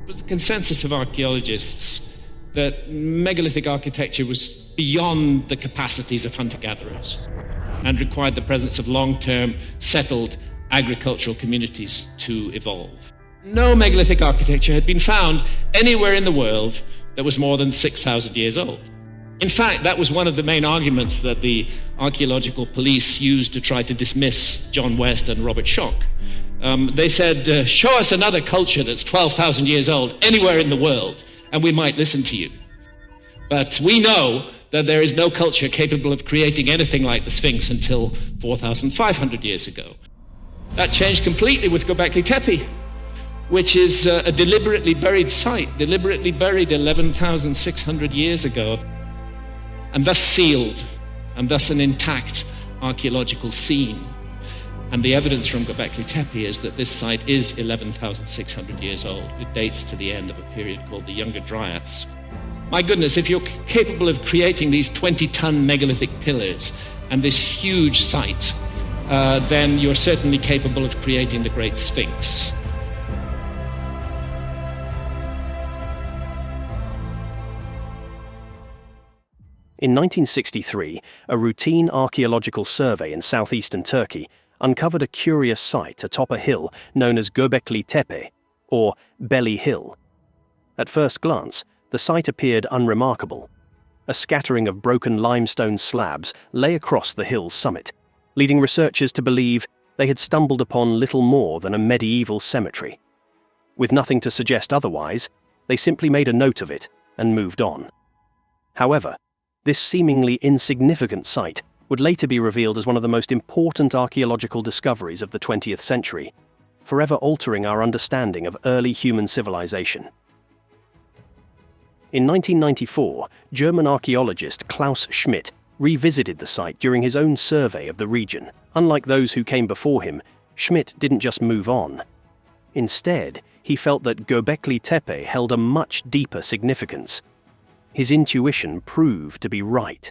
It was the consensus of archaeologists that megalithic architecture was beyond the capacities of hunter-gatherers and required the presence of long-term settled agricultural communities to evolve. No megalithic architecture had been found anywhere in the world that was more than 6,000 years old. In fact, that was one of the main arguments that the archaeological police used to try to dismiss John West and Robert Schoch. They said, show us another culture that's 12,000 years old anywhere in the world, and we might listen to you. But we know that there is no culture capable of creating anything like the Sphinx until 4,500 years ago. That changed completely with Göbekli Tepe, which is a deliberately buried site, deliberately buried 11,600 years ago, and thus sealed, and thus an intact archaeological scene. And the evidence from Göbekli Tepe is that this site is 11,600 years old. It dates to the end of a period called the Younger Dryas. My goodness, if you're capable of creating these 20-ton megalithic pillars and this huge site, then you're certainly capable of creating the Great Sphinx. In 1963, a routine archaeological survey in southeastern Turkey uncovered a curious site atop a hill known as Göbekli Tepe, or Belly Hill. At first glance, the site appeared unremarkable. A scattering of broken limestone slabs lay across the hill's summit, leading researchers to believe they had stumbled upon little more than a medieval cemetery. With nothing to suggest otherwise, they simply made a note of it and moved on. However, this seemingly insignificant site would later be revealed as one of the most important archaeological discoveries of the 20th century, forever altering our understanding of early human civilization. In 1994, German archaeologist Klaus Schmidt revisited the site during his own survey of the region. Unlike those who came before him, Schmidt didn't just move on. Instead, he felt that Göbekli Tepe held a much deeper significance. His intuition proved to be right.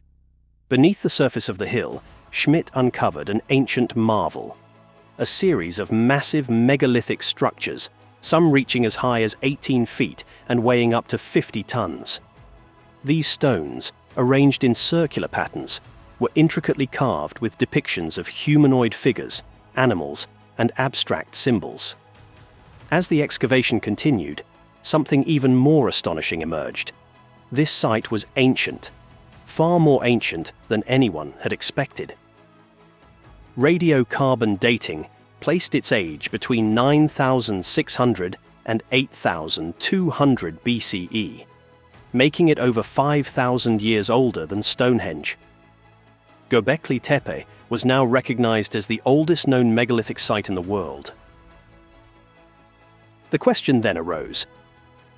Beneath the surface of the hill, Schmidt uncovered an ancient marvel, a series of massive megalithic structures, some reaching as high as 18 feet and weighing up to 50 tons. These stones, arranged in circular patterns, were intricately carved with depictions of humanoid figures, animals, and abstract symbols. As the excavation continued, something even more astonishing emerged. This site was ancient, far more ancient than anyone had expected. Radiocarbon dating placed its age between 9,600 and 8,200 BCE, making it over 5,000 years older than Stonehenge. Göbekli Tepe was now recognized as the oldest known megalithic site in the world. The question then arose: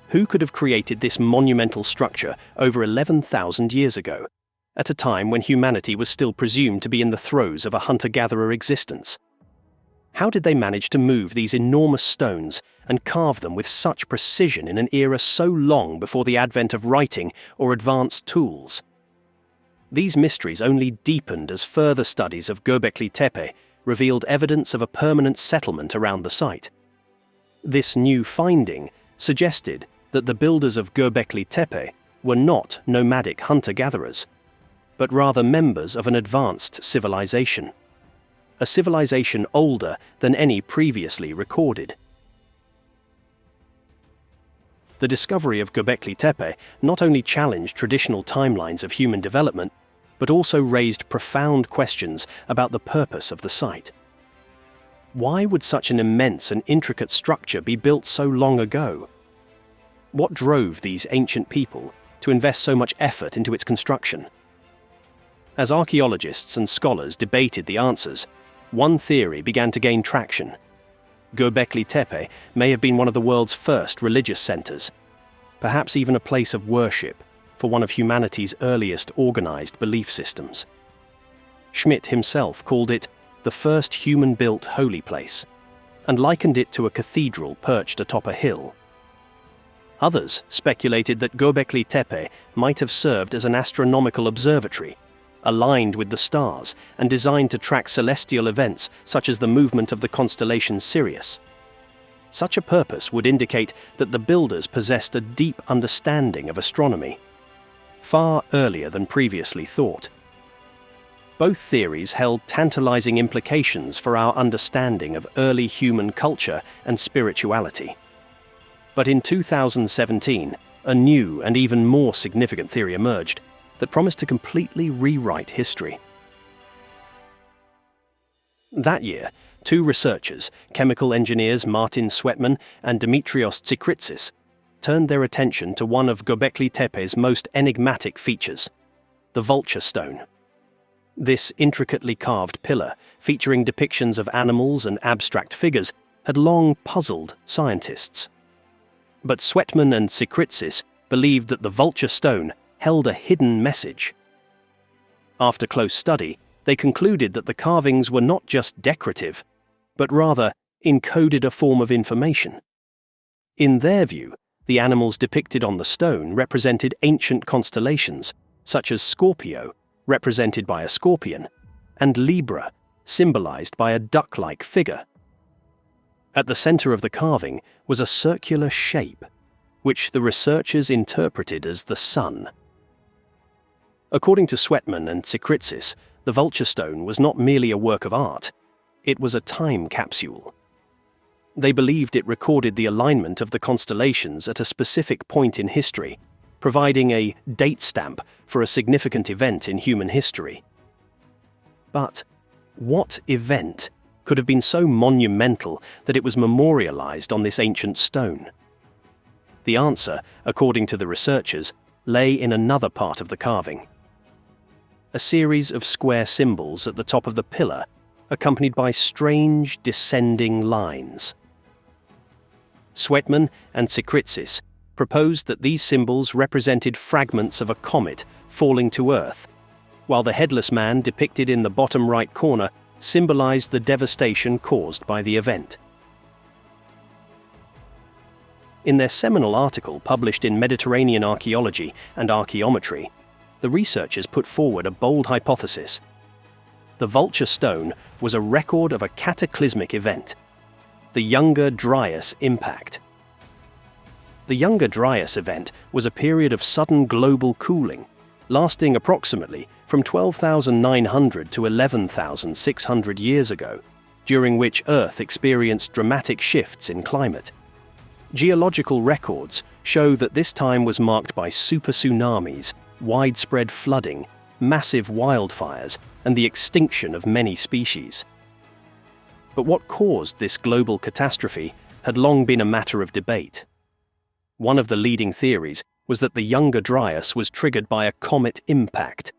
who could have created this monumental structure over 11,000 years ago, at a time when humanity was still presumed to be in the throes of a hunter-gatherer existence? How did they manage to move these enormous stones and carve them with such precision in an era so long before the advent of writing or advanced tools? These mysteries only deepened as further studies of Göbekli Tepe revealed evidence of a permanent settlement around the site. This new finding suggested that the builders of Göbekli Tepe were not nomadic hunter-gatherers, but rather members of an advanced civilization. A civilization older than any previously recorded. The discovery of Göbekli Tepe not only challenged traditional timelines of human development, but also raised profound questions about the purpose of the site. Why would such an immense and intricate structure be built so long ago? What drove these ancient people to invest so much effort into its construction? As archaeologists and scholars debated the answers, one theory began to gain traction. Göbekli Tepe may have been one of the world's first religious centers, perhaps even a place of worship for one of humanity's earliest organized belief systems. Schmidt himself called it the first human-built holy place, and likened it to a cathedral perched atop a hill. Others speculated that Göbekli Tepe might have served as an astronomical observatory, aligned with the stars and designed to track celestial events such as the movement of the constellation Sirius. Such a purpose would indicate that the builders possessed a deep understanding of astronomy, far earlier than previously thought. Both theories held tantalizing implications for our understanding of early human culture and spirituality. But in 2017, a new and even more significant theory emerged that promised to completely rewrite history. That year, two researchers, chemical engineers Martin Sweatman and Dimitrios Tsikritsis, turned their attention to one of Göbekli Tepe's most enigmatic features, the vulture stone. This intricately carved pillar, featuring depictions of animals and abstract figures, had long puzzled scientists. But Sweatman and Tsikritsis believed that the vulture stone held a hidden message. After close study, they concluded that the carvings were not just decorative, but rather encoded a form of information. In their view, the animals depicted on the stone represented ancient constellations, such as Scorpio, represented by a scorpion, and Libra, symbolized by a duck-like figure. At the center of the carving was a circular shape, which the researchers interpreted as the sun. According to Sweatman and Tsikritsis, the vulture stone was not merely a work of art, it was a time capsule. They believed it recorded the alignment of the constellations at a specific point in history, providing a date stamp for a significant event in human history. But what event could have been so monumental that it was memorialized on this ancient stone? The answer, according to the researchers, lay in another part of the carving. A series of square symbols at the top of the pillar, accompanied by strange descending lines. Sweatman and Tsikritsis proposed that these symbols represented fragments of a comet falling to Earth, while the headless man depicted in the bottom right corner symbolized the devastation caused by the event. In their seminal article published in Mediterranean Archaeology and Archaeometry, the researchers put forward a bold hypothesis. The vulture stone was a record of a cataclysmic event, the Younger Dryas impact. The Younger Dryas event was a period of sudden global cooling, lasting approximately from 12,900 to 11,600 years ago, during which Earth experienced dramatic shifts in climate. Geological records show that this time was marked by super tsunamis, widespread flooding, massive wildfires, and the extinction of many species. But what caused this global catastrophe had long been a matter of debate. One of the leading theories was that the Younger Dryas was triggered by a comet impact,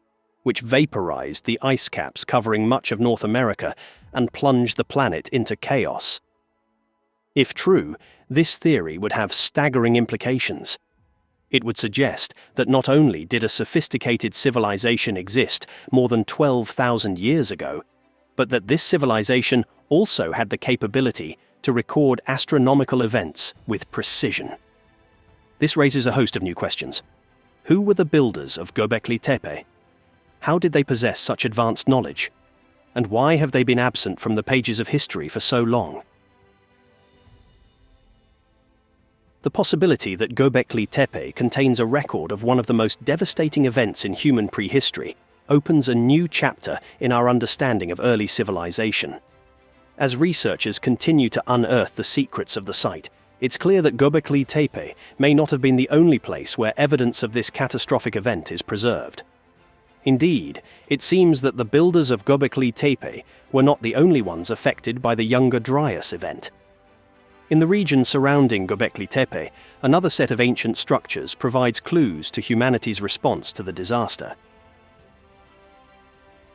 which vaporized the ice caps covering much of North America and plunged the planet into chaos. If true, this theory would have staggering implications. It would suggest that not only did a sophisticated civilization exist more than 12,000 years ago, but that this civilization also had the capability to record astronomical events with precision. This raises a host of new questions. Who were the builders of Göbekli Tepe? How did they possess such advanced knowledge? And why have they been absent from the pages of history for so long? The possibility that Göbekli Tepe contains a record of one of the most devastating events in human prehistory opens a new chapter in our understanding of early civilization. As researchers continue to unearth the secrets of the site, it's clear that Göbekli Tepe may not have been the only place where evidence of this catastrophic event is preserved. Indeed, it seems that the builders of Göbekli Tepe were not the only ones affected by the Younger Dryas event. In the region surrounding Göbekli Tepe, another set of ancient structures provides clues to humanity's response to the disaster.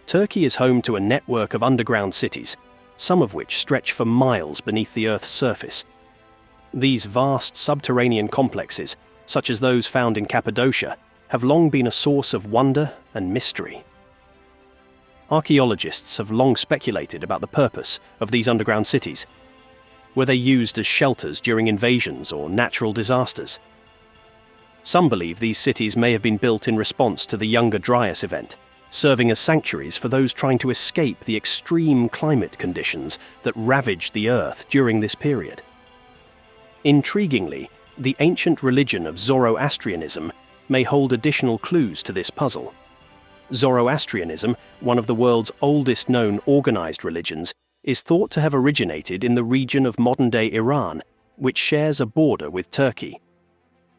Turkey is home to a network of underground cities, some of which stretch for miles beneath the Earth's surface. These vast subterranean complexes, such as those found in Cappadocia, have long been a source of wonder and mystery. Archaeologists have long speculated about the purpose of these underground cities. Were they used as shelters during invasions or natural disasters? Some believe these cities may have been built in response to the Younger Dryas event, serving as sanctuaries for those trying to escape the extreme climate conditions that ravaged the Earth during this period. Intriguingly, the ancient religion of Zoroastrianism may hold additional clues to this puzzle. Zoroastrianism, one of the world's oldest known organized religions, is thought to have originated in the region of modern-day Iran, which shares a border with Turkey.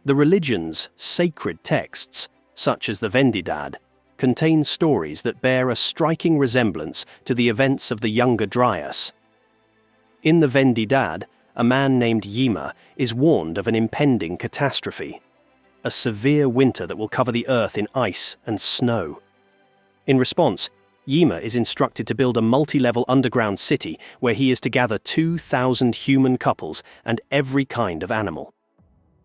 The religion's sacred texts, such as the Vendidad, contain stories that bear a striking resemblance to the events of the Younger Dryas. In the Vendidad, a man named Yima is warned of an impending catastrophe, a severe winter that will cover the earth in ice and snow. In response, Yima is instructed to build a multi-level underground city where he is to gather 2,000 human couples and every kind of animal.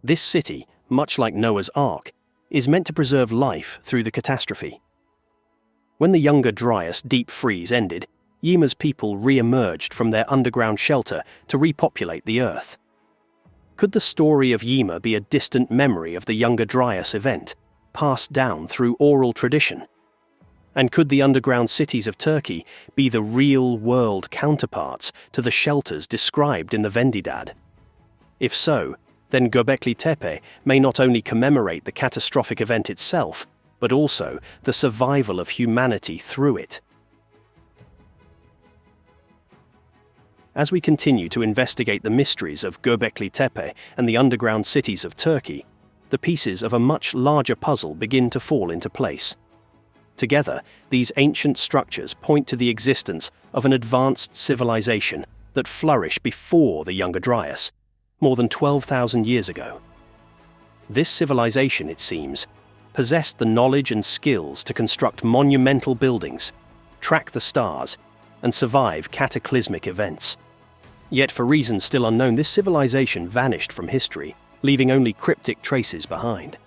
This city, much like Noah's Ark, is meant to preserve life through the catastrophe. When the Younger Dryas deep freeze ended, Yima's people re-emerged from their underground shelter to repopulate the earth. Could the story of Yima be a distant memory of the Younger Dryas event, passed down through oral tradition? And could the underground cities of Turkey be the real-world counterparts to the shelters described in the Vendidad? If so, then Göbekli Tepe may not only commemorate the catastrophic event itself, but also the survival of humanity through it. As we continue to investigate the mysteries of Göbekli Tepe and the underground cities of Turkey, the pieces of a much larger puzzle begin to fall into place. Together, these ancient structures point to the existence of an advanced civilization that flourished before the Younger Dryas, more than 12,000 years ago. This civilization, it seems, possessed the knowledge and skills to construct monumental buildings, track the stars, and survive cataclysmic events. Yet for reasons still unknown, this civilization vanished from history, leaving only cryptic traces behind.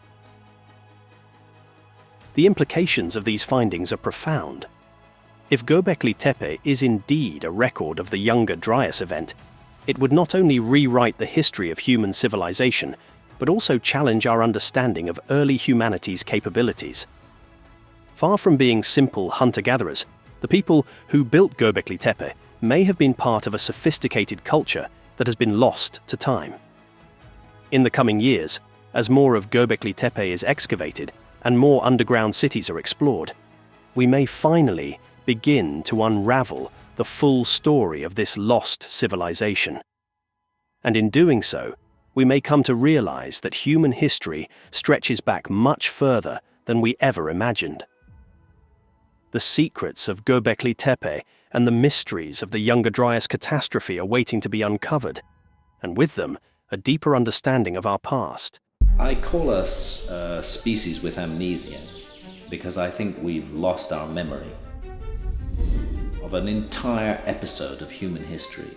The implications of these findings are profound. If Göbekli Tepe is indeed a record of the Younger Dryas event, it would not only rewrite the history of human civilization, but also challenge our understanding of early humanity's capabilities. Far from being simple hunter-gatherers, the people who built Göbekli Tepe may have been part of a sophisticated culture that has been lost to time. In the coming years, as more of Göbekli Tepe is excavated and more underground cities are explored, we may finally begin to unravel the full story of this lost civilization. And in doing so, we may come to realize that human history stretches back much further than we ever imagined. The secrets of Göbekli Tepe and the mysteries of the Younger Dryas catastrophe are waiting to be uncovered, and with them, a deeper understanding of our past. I call us a species with amnesia because I think we've lost our memory of an entire episode of human history,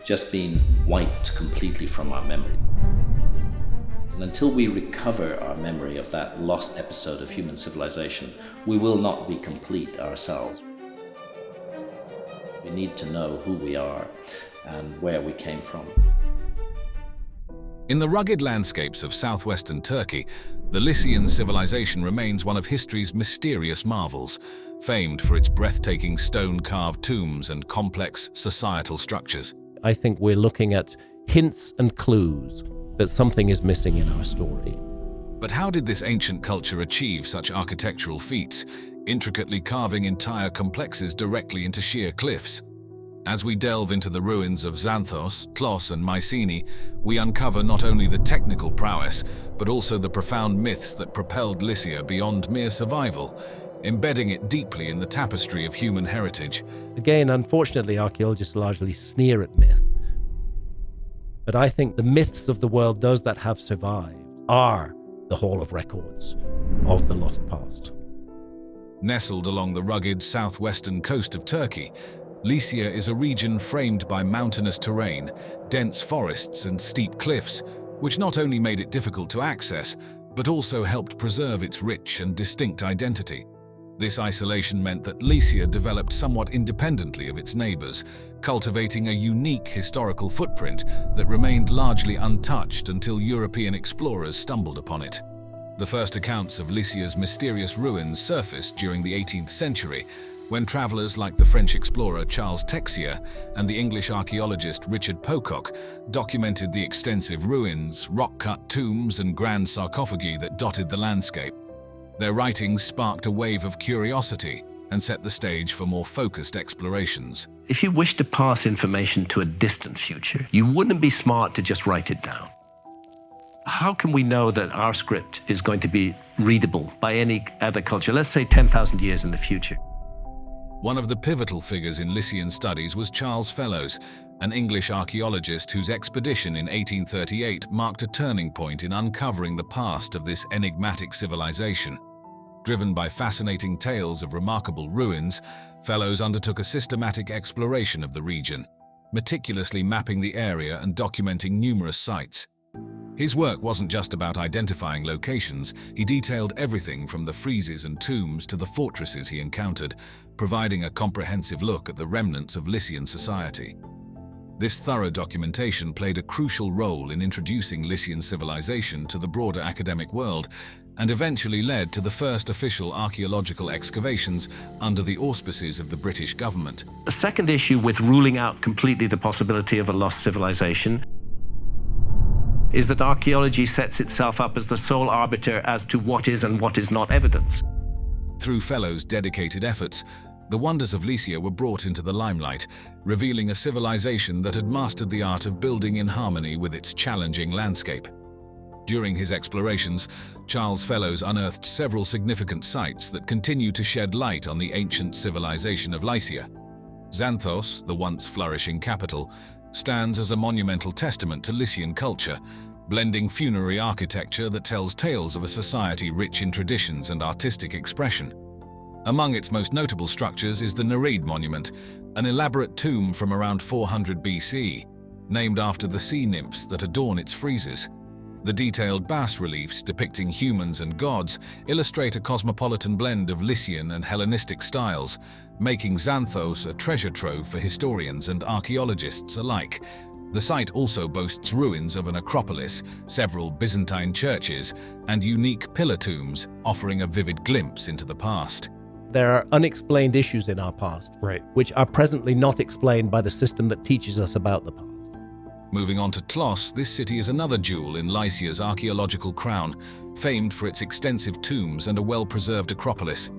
just being wiped completely from our memory. And until we recover our memory of that lost episode of human civilization, we will not be complete ourselves. We need to know who we are and where we came from. In the rugged landscapes of southwestern Turkey, the Lycian civilization remains one of history's mysterious marvels, famed for its breathtaking stone-carved tombs and complex societal structures. I think we're looking at hints and clues that something is missing in our story. But how did this ancient culture achieve such architectural feats, intricately carving entire complexes directly into sheer cliffs? As we delve into the ruins of Xanthos, Tlos, and Mycenae, we uncover not only the technical prowess, but also the profound myths that propelled Lycia beyond mere survival, embedding it deeply in the tapestry of human heritage. Again, unfortunately, archaeologists largely sneer at myth. But I think the myths of the world, those that have survived, are the Hall of Records of the lost past. Nestled along the rugged southwestern coast of Turkey, Lycia is a region framed by mountainous terrain, dense forests and steep cliffs, which not only made it difficult to access, but also helped preserve its rich and distinct identity. This isolation meant that Lycia developed somewhat independently of its neighbors, cultivating a unique historical footprint that remained largely untouched until European explorers stumbled upon it. The first accounts of Lycia's mysterious ruins surfaced during the 18th century, When travelers like the French explorer Charles Texier and the English archaeologist Richard Pocock documented the extensive ruins, rock-cut tombs, and grand sarcophagi that dotted the landscape. Their writings sparked a wave of curiosity and set the stage for more focused explorations. If you wish to pass information to a distant future, you wouldn't be smart to just write it down. How can we know that our script is going to be readable by any other culture, let's say 10,000 years in the future? One of the pivotal figures in Lycian studies was Charles Fellows, an English archaeologist whose expedition in 1838 marked a turning point in uncovering the past of this enigmatic civilization. Driven by fascinating tales of remarkable ruins, Fellows undertook a systematic exploration of the region, meticulously mapping the area and documenting numerous sites. His work wasn't just about identifying locations, he detailed everything from the friezes and tombs to the fortresses he encountered, providing a comprehensive look at the remnants of Lycian society. This thorough documentation played a crucial role in introducing Lycian civilization to the broader academic world and eventually led to the first official archaeological excavations under the auspices of the British government. The second issue with ruling out completely the possibility of a lost civilization is that archaeology sets itself up as the sole arbiter as to what is and what is not evidence. Through Fellows' dedicated efforts, the wonders of Lycia were brought into the limelight, revealing a civilization that had mastered the art of building in harmony with its challenging landscape. During his explorations, Charles Fellows unearthed several significant sites that continue to shed light on the ancient civilization of Lycia. Xanthos, the once flourishing capital, stands as a monumental testament to Lycian culture, blending funerary architecture that tells tales of a society rich in traditions and artistic expression. Among its most notable structures is the Nereid monument, an elaborate tomb from around 400 BC, named after the sea nymphs that adorn its friezes. The detailed bas-reliefs depicting humans and gods illustrate a cosmopolitan blend of Lycian and Hellenistic styles, making Xanthos a treasure trove for historians and archaeologists alike. The site also boasts ruins of an acropolis, several Byzantine churches, and unique pillar tombs, offering a vivid glimpse into the past. There are unexplained issues in our past, which are presently not explained by the system that teaches us about the past. Moving on to Tlos, this city is another jewel in Lycia's archaeological crown, famed for its extensive tombs and a well-preserved acropolis.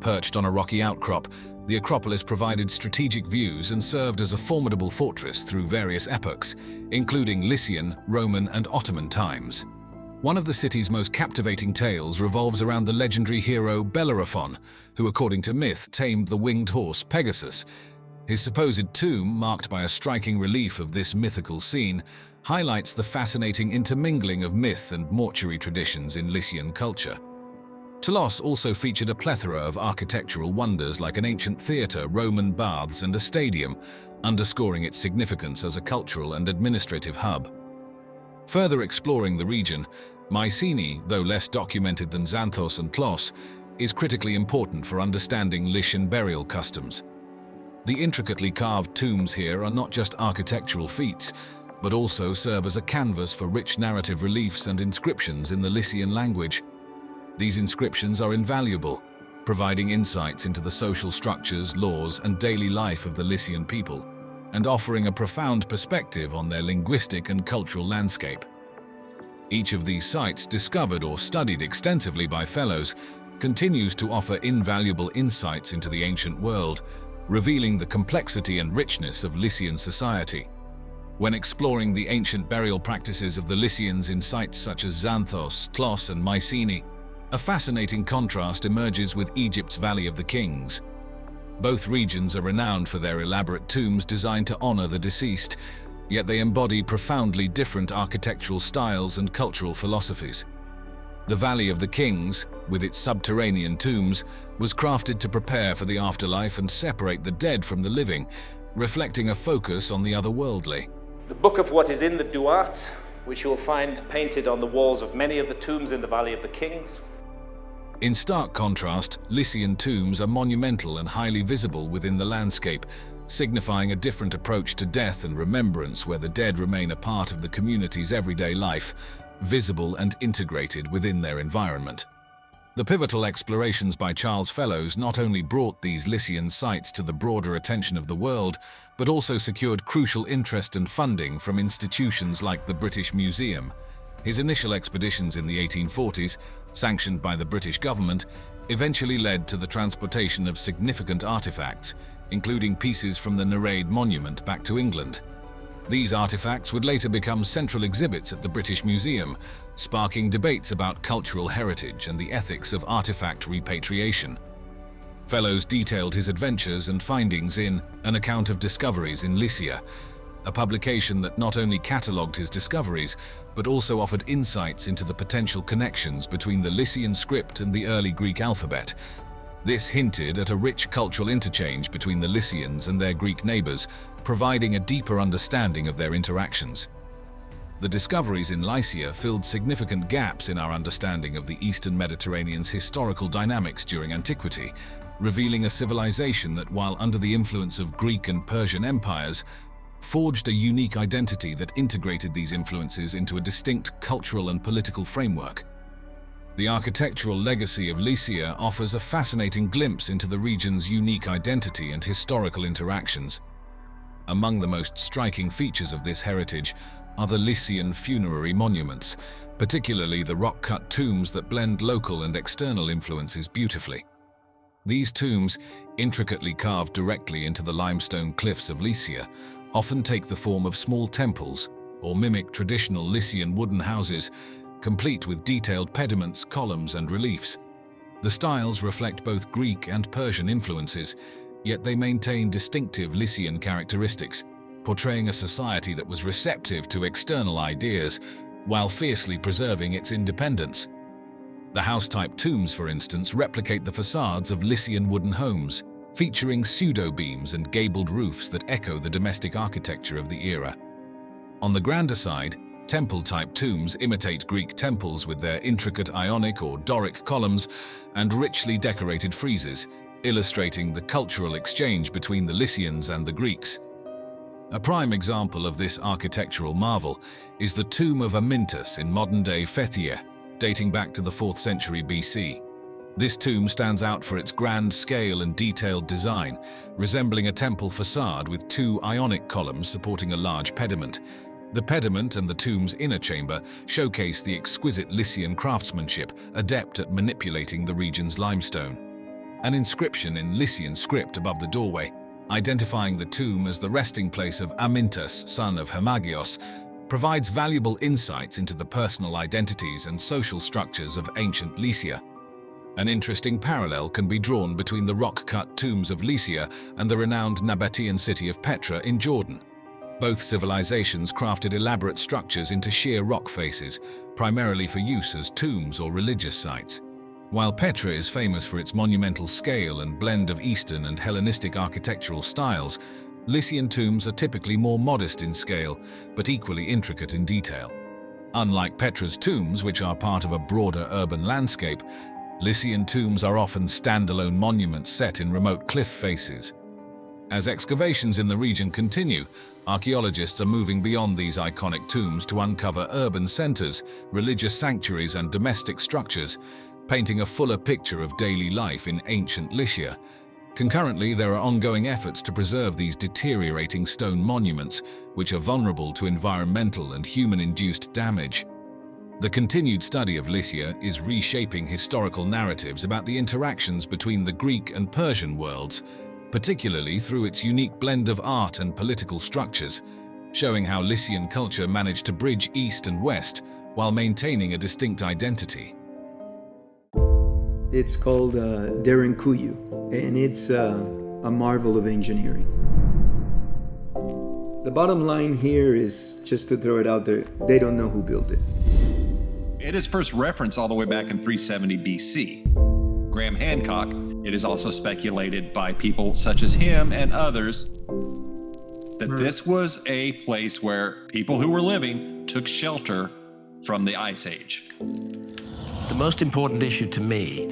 Perched on a rocky outcrop, the acropolis provided strategic views and served as a formidable fortress through various epochs, including Lycian, Roman, and Ottoman times. One of the city's most captivating tales revolves around the legendary hero Bellerophon, who, according to myth, tamed the winged horse Pegasus. His supposed tomb, marked by a striking relief of this mythical scene, highlights the fascinating intermingling of myth and mortuary traditions in Lycian culture. Tlos also featured a plethora of architectural wonders like an ancient theatre, Roman baths, and a stadium, underscoring its significance as a cultural and administrative hub. Further exploring the region, Mycenae, though less documented than Xanthos and Tlos, is critically important for understanding Lycian burial customs. The intricately carved tombs here are not just architectural feats, but also serve as a canvas for rich narrative reliefs and inscriptions in the Lycian language. These inscriptions are invaluable, providing insights into the social structures, laws, and daily life of the Lycian people, and offering a profound perspective on their linguistic and cultural landscape. Each of these sites, discovered or studied extensively by Fellows, continues to offer invaluable insights into the ancient world, revealing the complexity and richness of Lycian society. When exploring the ancient burial practices of the Lycians in sites such as Xanthos, Tlos, and Mycenae, a fascinating contrast emerges with Egypt's Valley of the Kings. Both regions are renowned for their elaborate tombs designed to honor the deceased, yet they embody profoundly different architectural styles and cultural philosophies. The Valley of the Kings, with its subterranean tombs, was crafted to prepare for the afterlife and separate the dead from the living, reflecting a focus on the otherworldly. The Book of What is in the Duat, which you will find painted on the walls of many of the tombs in the Valley of the Kings. In stark contrast, Lycian tombs are monumental and highly visible within the landscape, signifying a different approach to death and remembrance where the dead remain a part of the community's everyday life, visible and integrated within their environment. The pivotal explorations by Charles Fellows not only brought these Lycian sites to the broader attention of the world, but also secured crucial interest and funding from institutions like the British Museum. His initial expeditions in the 1840s, sanctioned by the British government, eventually led to the transportation of significant artifacts, including pieces from the Nereid monument back to England. These artifacts would later become central exhibits at the British Museum, sparking debates about cultural heritage and the ethics of artifact repatriation. Fellows detailed his adventures and findings in An Account of Discoveries in Lycia, a publication that not only catalogued his discoveries, but also offered insights into the potential connections between the Lycian script and the early Greek alphabet. This hinted at a rich cultural interchange between the Lycians and their Greek neighbors, providing a deeper understanding of their interactions. The discoveries in Lycia filled significant gaps in our understanding of the Eastern Mediterranean's historical dynamics during antiquity, revealing a civilization that, while under the influence of Greek and Persian empires, forged a unique identity that integrated these influences into a distinct cultural and political framework. The architectural legacy of Lycia offers a fascinating glimpse into the region's unique identity and historical interactions. Among the most striking features of this heritage are the Lycian funerary monuments, particularly the rock-cut tombs that blend local and external influences beautifully. These tombs, intricately carved directly into the limestone cliffs of Lycia, often take the form of small temples or mimic traditional Lycian wooden houses, complete with detailed pediments, columns, and reliefs. The styles reflect both Greek and Persian influences, yet they maintain distinctive Lycian characteristics, portraying a society that was receptive to external ideas while fiercely preserving its independence. The house-type tombs, for instance, replicate the facades of Lycian wooden homes, featuring pseudo-beams and gabled roofs that echo the domestic architecture of the era. On the grander side, temple-type tombs imitate Greek temples with their intricate Ionic or Doric columns and richly decorated friezes, illustrating the cultural exchange between the Lycians and the Greeks. A prime example of this architectural marvel is the tomb of Amyntas in modern-day Fethiye, dating back to the 4th century BC. This tomb stands out for its grand scale and detailed design, resembling a temple facade with 2 Ionic columns supporting a large pediment. The pediment and the tomb's inner chamber showcase the exquisite Lycian craftsmanship, adept at manipulating the region's limestone. An inscription in Lycian script above the doorway, identifying the tomb as the resting place of Amyntas, son of Hermagios, provides valuable insights into the personal identities and social structures of ancient Lycia. An interesting parallel can be drawn between the rock-cut tombs of Lycia and the renowned Nabatean city of Petra in Jordan. Both civilizations crafted elaborate structures into sheer rock faces, primarily for use as tombs or religious sites. While Petra is famous for its monumental scale and blend of Eastern and Hellenistic architectural styles, Lycian tombs are typically more modest in scale, but equally intricate in detail. Unlike Petra's tombs, which are part of a broader urban landscape, Lycian tombs are often standalone monuments set in remote cliff faces. As excavations in the region continue, archaeologists are moving beyond these iconic tombs to uncover urban centers, religious sanctuaries, and domestic structures, painting a fuller picture of daily life in ancient Lycia. Concurrently, there are ongoing efforts to preserve these deteriorating stone monuments, which are vulnerable to environmental and human-induced damage. The continued study of Lycia is reshaping historical narratives about the interactions between the Greek and Persian worlds, particularly through its unique blend of art and political structures, showing how Lycian culture managed to bridge East and West while maintaining a distinct identity. It's called Derinkuyu, and it's a marvel of engineering. The bottom line here is, just to throw it out there, they don't know who built it. It is first referenced all the way back in 370 BC. Graham Hancock, it is also speculated by people such as him and others that this was a place where people who were living took shelter from the Ice Age. The most important issue to me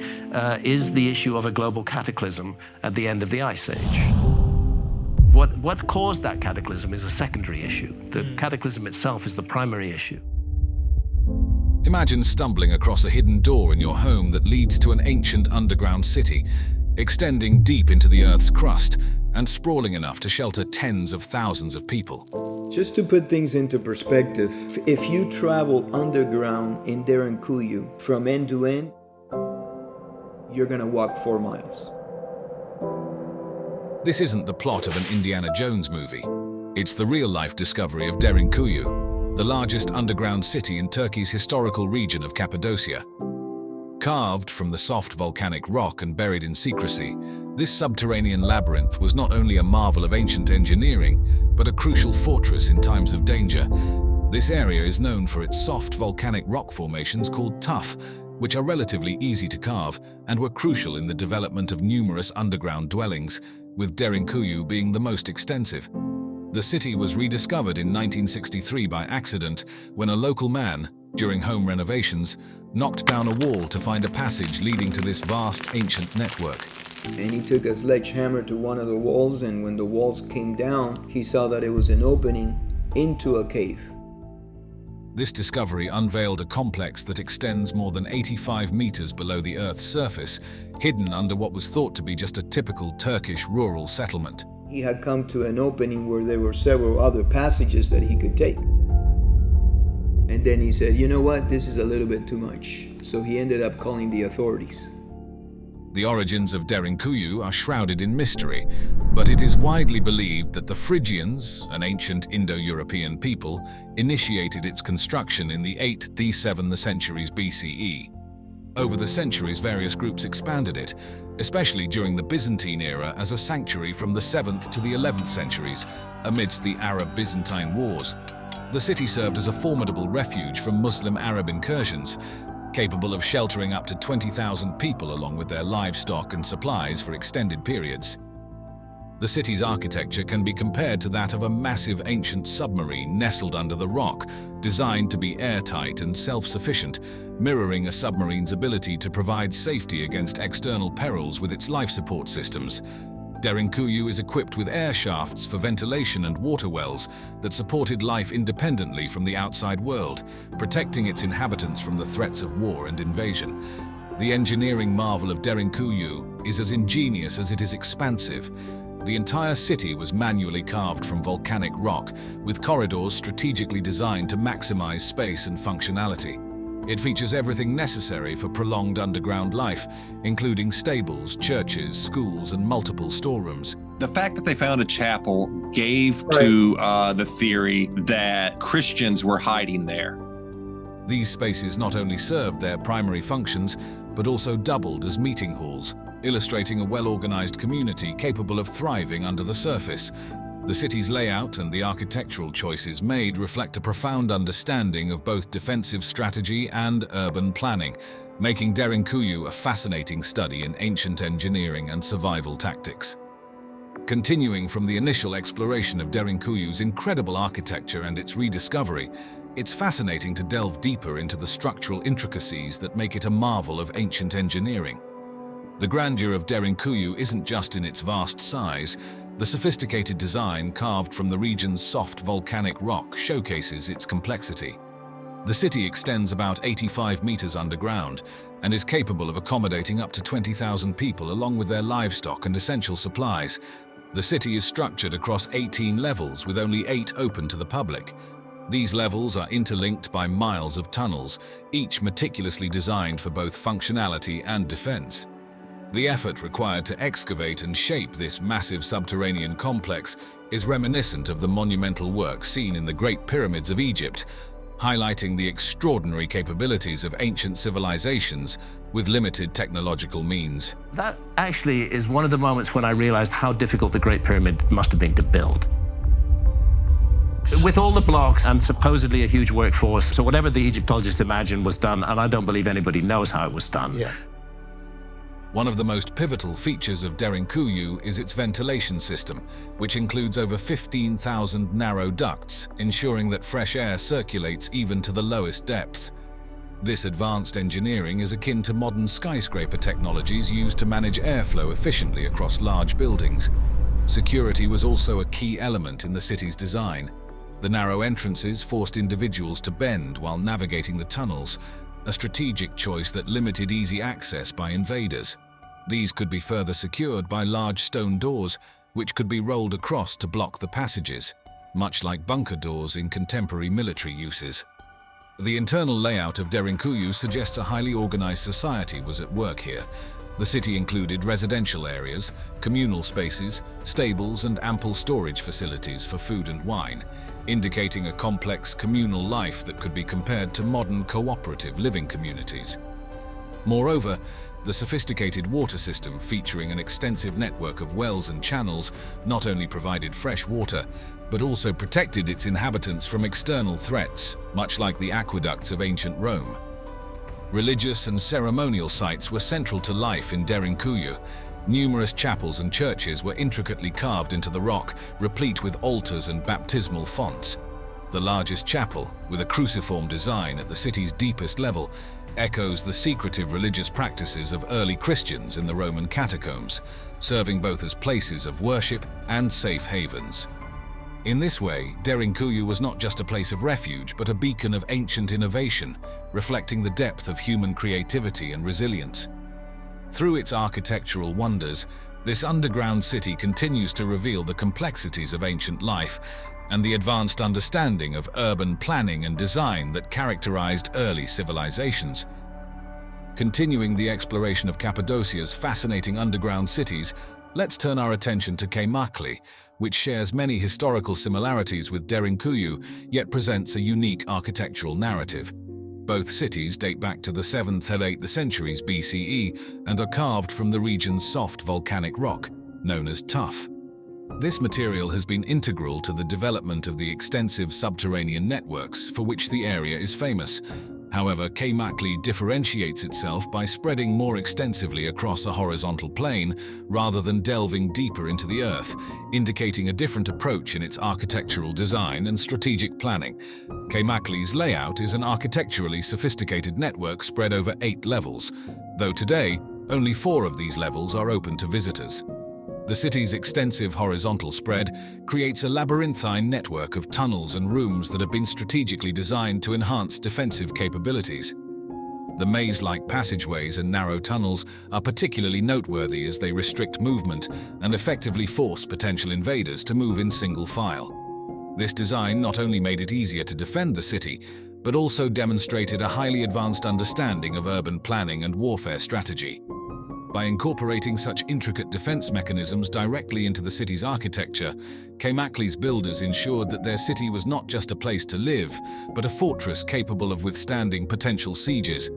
is the issue of a global cataclysm at the end of the Ice Age. What caused that cataclysm is a secondary issue. The cataclysm itself is the primary issue. Imagine stumbling across a hidden door in your home that leads to an ancient underground city, extending deep into the Earth's crust and sprawling enough to shelter tens of thousands of people. Just to put things into perspective, if you travel underground in Derinkuyu from end to end, you're gonna walk 4 miles. This isn't the plot of an Indiana Jones movie. It's the real-life discovery of Derinkuyu, the largest underground city in Turkey's historical region of Cappadocia. Carved from the soft volcanic rock and buried in secrecy, this subterranean labyrinth was not only a marvel of ancient engineering, but a crucial fortress in times of danger. This area is known for its soft volcanic rock formations called tuff, which are relatively easy to carve and were crucial in the development of numerous underground dwellings, with Derinkuyu being the most extensive. The city was rediscovered in 1963 by accident when a local man, during home renovations, knocked down a wall to find a passage leading to this vast ancient network. And he took a sledgehammer to one of the walls, and when the walls came down, he saw that it was an opening into a cave. This discovery unveiled a complex that extends more than 85 meters below the Earth's surface, hidden under what was thought to be just a typical Turkish rural settlement. He had come to an opening where there were several other passages that he could take. And then he said, you know what, this is a little bit too much. So he ended up calling the authorities. The origins of Derinkuyu are shrouded in mystery, but it is widely believed that the Phrygians, an ancient Indo-European people, initiated its construction in the 8th to 7th centuries BCE. Over the centuries, various groups expanded it, especially during the Byzantine era as a sanctuary from the 7th to the 11th centuries, amidst the Arab-Byzantine wars. The city served as a formidable refuge from Muslim-Arab incursions, capable of sheltering up to 20,000 people along with their livestock and supplies for extended periods. The city's architecture can be compared to that of a massive ancient submarine nestled under the rock, designed to be airtight and self-sufficient, mirroring a submarine's ability to provide safety against external perils with its life support systems. Derinkuyu is equipped with air shafts for ventilation and water wells that supported life independently from the outside world, protecting its inhabitants from the threats of war and invasion. The engineering marvel of Derinkuyu is as ingenious as it is expansive. The entire city was manually carved from volcanic rock, with corridors strategically designed to maximize space and functionality. It features everything necessary for prolonged underground life, including stables, churches, schools, and multiple storerooms. The fact that they found a chapel gave to the theory that Christians were hiding there. These spaces not only served their primary functions, but also doubled as meeting halls, illustrating a well-organized community capable of thriving under the surface. The city's layout and the architectural choices made reflect a profound understanding of both defensive strategy and urban planning, making Derinkuyu a fascinating study in ancient engineering and survival tactics. Continuing from the initial exploration of Derinkuyu's incredible architecture and its rediscovery, it's fascinating to delve deeper into the structural intricacies that make it a marvel of ancient engineering. The grandeur of Derinkuyu isn't just in its vast size. The sophisticated design carved from the region's soft volcanic rock showcases its complexity. The city extends about 85 meters underground and is capable of accommodating up to 20,000 people along with their livestock and essential supplies. The city is structured across 18 levels with only 8 open to the public. These levels are interlinked by miles of tunnels, each meticulously designed for both functionality and defense. The effort required to excavate and shape this massive subterranean complex is reminiscent of the monumental work seen in the Great Pyramids of Egypt, highlighting the extraordinary capabilities of ancient civilizations with limited technological means. That actually is one of the moments when I realized how difficult the Great Pyramid must have been to build. With all the blocks and supposedly a huge workforce, so whatever the Egyptologists imagined was done, and I don't believe anybody knows how it was done. Yeah. One of the most pivotal features of Derinkuyu is its ventilation system, which includes over 15,000 narrow ducts, ensuring that fresh air circulates even to the lowest depths. This advanced engineering is akin to modern skyscraper technologies used to manage airflow efficiently across large buildings. Security was also a key element in the city's design. The narrow entrances forced individuals to bend while navigating the tunnels, a strategic choice that limited easy access by invaders. These could be further secured by large stone doors, which could be rolled across to block the passages, much like bunker doors in contemporary military uses. The internal layout of Derinkuyu suggests a highly organized society was at work here. The city included residential areas, communal spaces, stables, and ample storage facilities for food and wine, indicating a complex communal life that could be compared to modern cooperative living communities. Moreover, the sophisticated water system featuring an extensive network of wells and channels not only provided fresh water, but also protected its inhabitants from external threats, much like the aqueducts of ancient Rome. Religious and ceremonial sites were central to life in Derinkuyu. Numerous chapels and churches were intricately carved into the rock, replete with altars and baptismal fonts. The largest chapel, with a cruciform design at the city's deepest level, echoes the secretive religious practices of early Christians in the Roman catacombs, serving both as places of worship and safe havens. In this way, Derinkuyu was not just a place of refuge, but a beacon of ancient innovation, reflecting the depth of human creativity and resilience. Through its architectural wonders, this underground city continues to reveal the complexities of ancient life and the advanced understanding of urban planning and design that characterized early civilizations. Continuing the exploration of Cappadocia's fascinating underground cities, let's turn our attention to Göbekli, which shares many historical similarities with Derinkuyu, yet presents a unique architectural narrative. Both cities date back to the 7th and 8th centuries BCE and are carved from the region's soft volcanic rock, known as tuff. This material has been integral to the development of the extensive subterranean networks for which the area is famous. However, Göbekli differentiates itself by spreading more extensively across a horizontal plane rather than delving deeper into the earth, indicating a different approach in its architectural design and strategic planning. Göbekli's layout is an architecturally sophisticated network spread over 8 levels, though today, only 4 of these levels are open to visitors. The city's extensive horizontal spread creates a labyrinthine network of tunnels and rooms that have been strategically designed to enhance defensive capabilities. The maze-like passageways and narrow tunnels are particularly noteworthy as they restrict movement and effectively force potential invaders to move in single file. This design not only made it easier to defend the city, but also demonstrated a highly advanced understanding of urban planning and warfare strategy. By incorporating such intricate defense mechanisms directly into the city's architecture, Göbekli's builders ensured that their city was not just a place to live, but a fortress capable of withstanding potential sieges.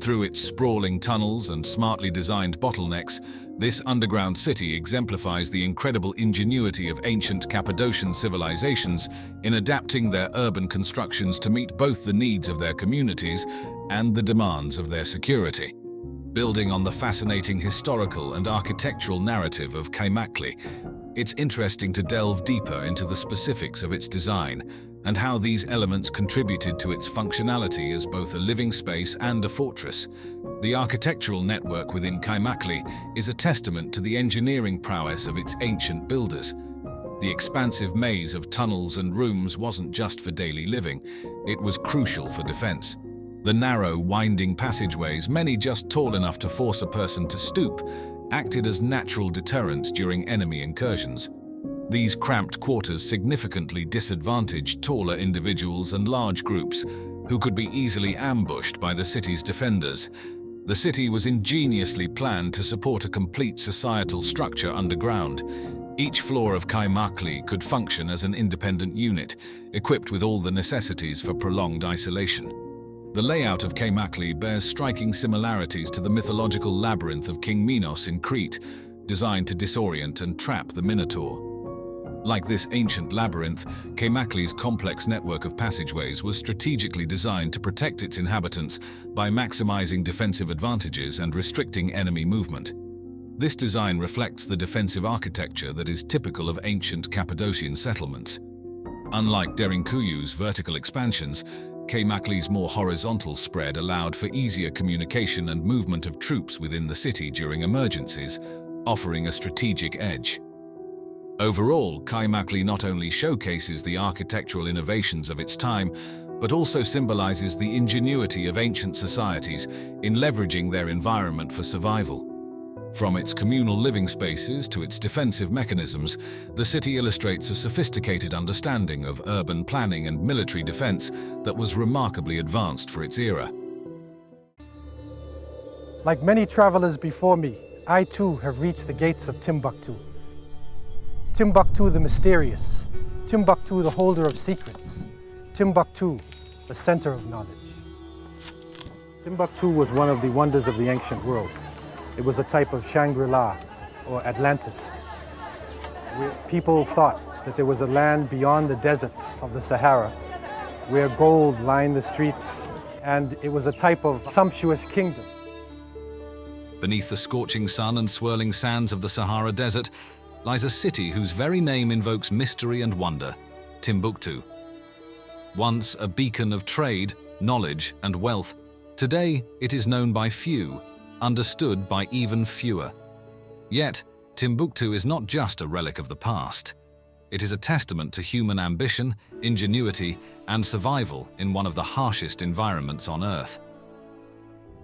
Through its sprawling tunnels and smartly designed bottlenecks, this underground city exemplifies the incredible ingenuity of ancient Cappadocian civilizations in adapting their urban constructions to meet both the needs of their communities and the demands of their security. Building on the fascinating historical and architectural narrative of Göbekli, it's interesting to delve deeper into the specifics of its design and how these elements contributed to its functionality as both a living space and a fortress. The architectural network within Göbekli is a testament to the engineering prowess of its ancient builders. The expansive maze of tunnels and rooms wasn't just for daily living, it was crucial for defense. The narrow, winding passageways, many just tall enough to force a person to stoop, acted as natural deterrents during enemy incursions. These cramped quarters significantly disadvantaged taller individuals and large groups, who could be easily ambushed by the city's defenders. The city was ingeniously planned to support a complete societal structure underground. Each floor of Göbekli could function as an independent unit, equipped with all the necessities for prolonged isolation. The layout of Göbekli bears striking similarities to the mythological labyrinth of King Minos in Crete, designed to disorient and trap the Minotaur. Like this ancient labyrinth, Göbekli's complex network of passageways was strategically designed to protect its inhabitants by maximizing defensive advantages and restricting enemy movement. This design reflects the defensive architecture that is typical of ancient Cappadocian settlements. Unlike Derinkuyu's vertical expansions, Göbekli's more horizontal spread allowed for easier communication and movement of troops within the city during emergencies, offering a strategic edge. Overall, Kaymakli not only showcases the architectural innovations of its time, but also symbolizes the ingenuity of ancient societies in leveraging their environment for survival. From its communal living spaces to its defensive mechanisms, the city illustrates a sophisticated understanding of urban planning and military defense that was remarkably advanced for its era. Like many travelers before me, I too have reached the gates of Timbuktu. Timbuktu the mysterious, Timbuktu the holder of secrets, Timbuktu the center of knowledge. Timbuktu was one of the wonders of the ancient world. It was a type of Shangri-La or Atlantis. People thought that there was a land beyond the deserts of the Sahara where gold lined the streets, and it was a type of sumptuous kingdom. Beneath the scorching sun and swirling sands of the Sahara Desert lies a city whose very name invokes mystery and wonder, Timbuktu. Once a beacon of trade, knowledge, and wealth, today it is known by few, understood by even fewer. Yet, Timbuktu is not just a relic of the past. It is a testament to human ambition, ingenuity, and survival in one of the harshest environments on Earth.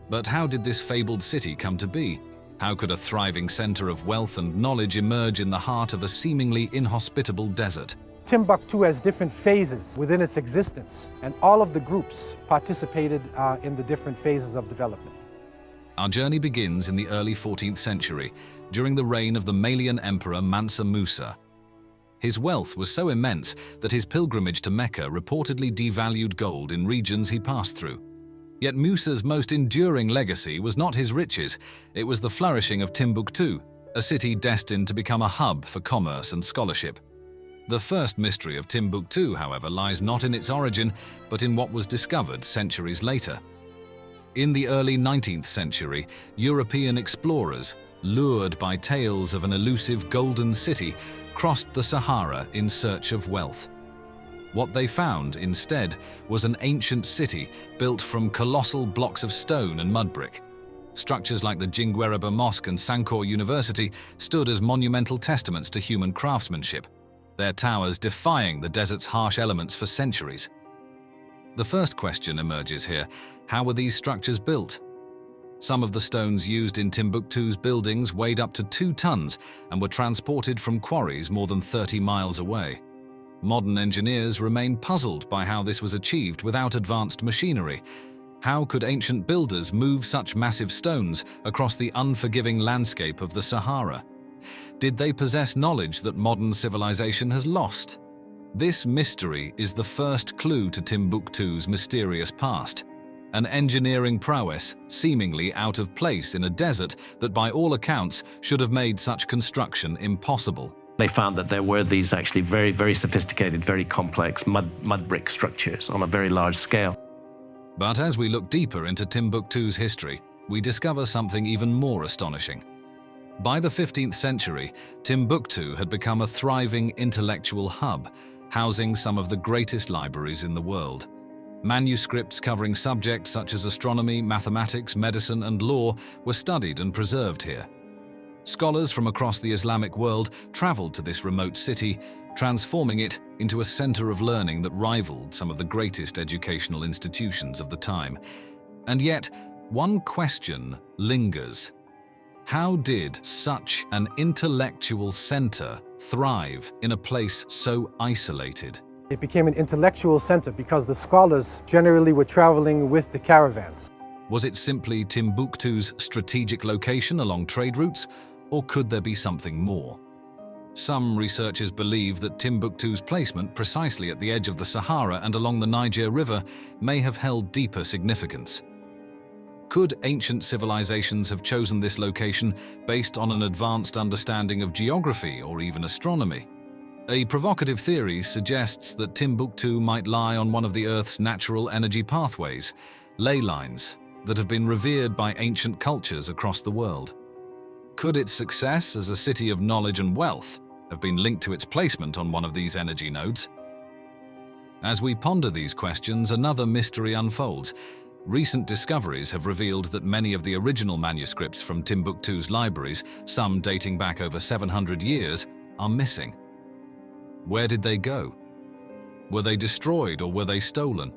But how did this fabled city come to be? How could a thriving center of wealth and knowledge emerge in the heart of a seemingly inhospitable desert? Timbuktu has different phases within its existence, and all of the groups participated in the different phases of development. Our journey begins in the early 14th century, during the reign of the Malian emperor Mansa Musa. His wealth was so immense that his pilgrimage to Mecca reportedly devalued gold in regions he passed through. Yet Musa's most enduring legacy was not his riches, it was the flourishing of Timbuktu, a city destined to become a hub for commerce and scholarship. The first mystery of Timbuktu, however, lies not in its origin, but in what was discovered centuries later. In the early 19th century, European explorers, lured by tales of an elusive golden city, crossed the Sahara in search of wealth. What they found, instead, was an ancient city built from colossal blocks of stone and mud brick. Structures like the Jingwereber Mosque and Sankore University stood as monumental testaments to human craftsmanship, their towers defying the desert's harsh elements for centuries. The first question emerges here: how were these structures built? Some of the stones used in Timbuktu's buildings weighed up to 2 tons and were transported from quarries more than 30 miles away. Modern engineers remain puzzled by how this was achieved without advanced machinery. How could ancient builders move such massive stones across the unforgiving landscape of the Sahara? Did they possess knowledge that modern civilization has lost? This mystery is the first clue to Timbuktu's mysterious past. An engineering prowess seemingly out of place in a desert that by all accounts should have made such construction impossible. They found that there were these actually very, very sophisticated, very complex mud brick structures on a very large scale. But as we look deeper into Timbuktu's history, we discover something even more astonishing. By the 15th century, Timbuktu had become a thriving intellectual hub, housing some of the greatest libraries in the world. Manuscripts covering subjects such as astronomy, mathematics, medicine, and law were studied and preserved here. Scholars from across the Islamic world traveled to this remote city, transforming it into a center of learning that rivaled some of the greatest educational institutions of the time. And yet, one question lingers. How did such an intellectual center thrive in a place so isolated? It became an intellectual center because the scholars generally were traveling with the caravans. Was it simply Timbuktu's strategic location along trade routes, or could there be something more? Some researchers believe that Timbuktu's placement precisely at the edge of the Sahara and along the Niger River may have held deeper significance. Could ancient civilizations have chosen this location based on an advanced understanding of geography or even astronomy? A provocative theory suggests that Timbuktu might lie on one of the Earth's natural energy pathways, ley lines, that have been revered by ancient cultures across the world. Could its success as a city of knowledge and wealth have been linked to its placement on one of these energy nodes? As we ponder these questions, another mystery unfolds. Recent discoveries have revealed that many of the original manuscripts from Timbuktu's libraries, some dating back over 700 years, are missing. Where did they go? Were they destroyed or were they stolen?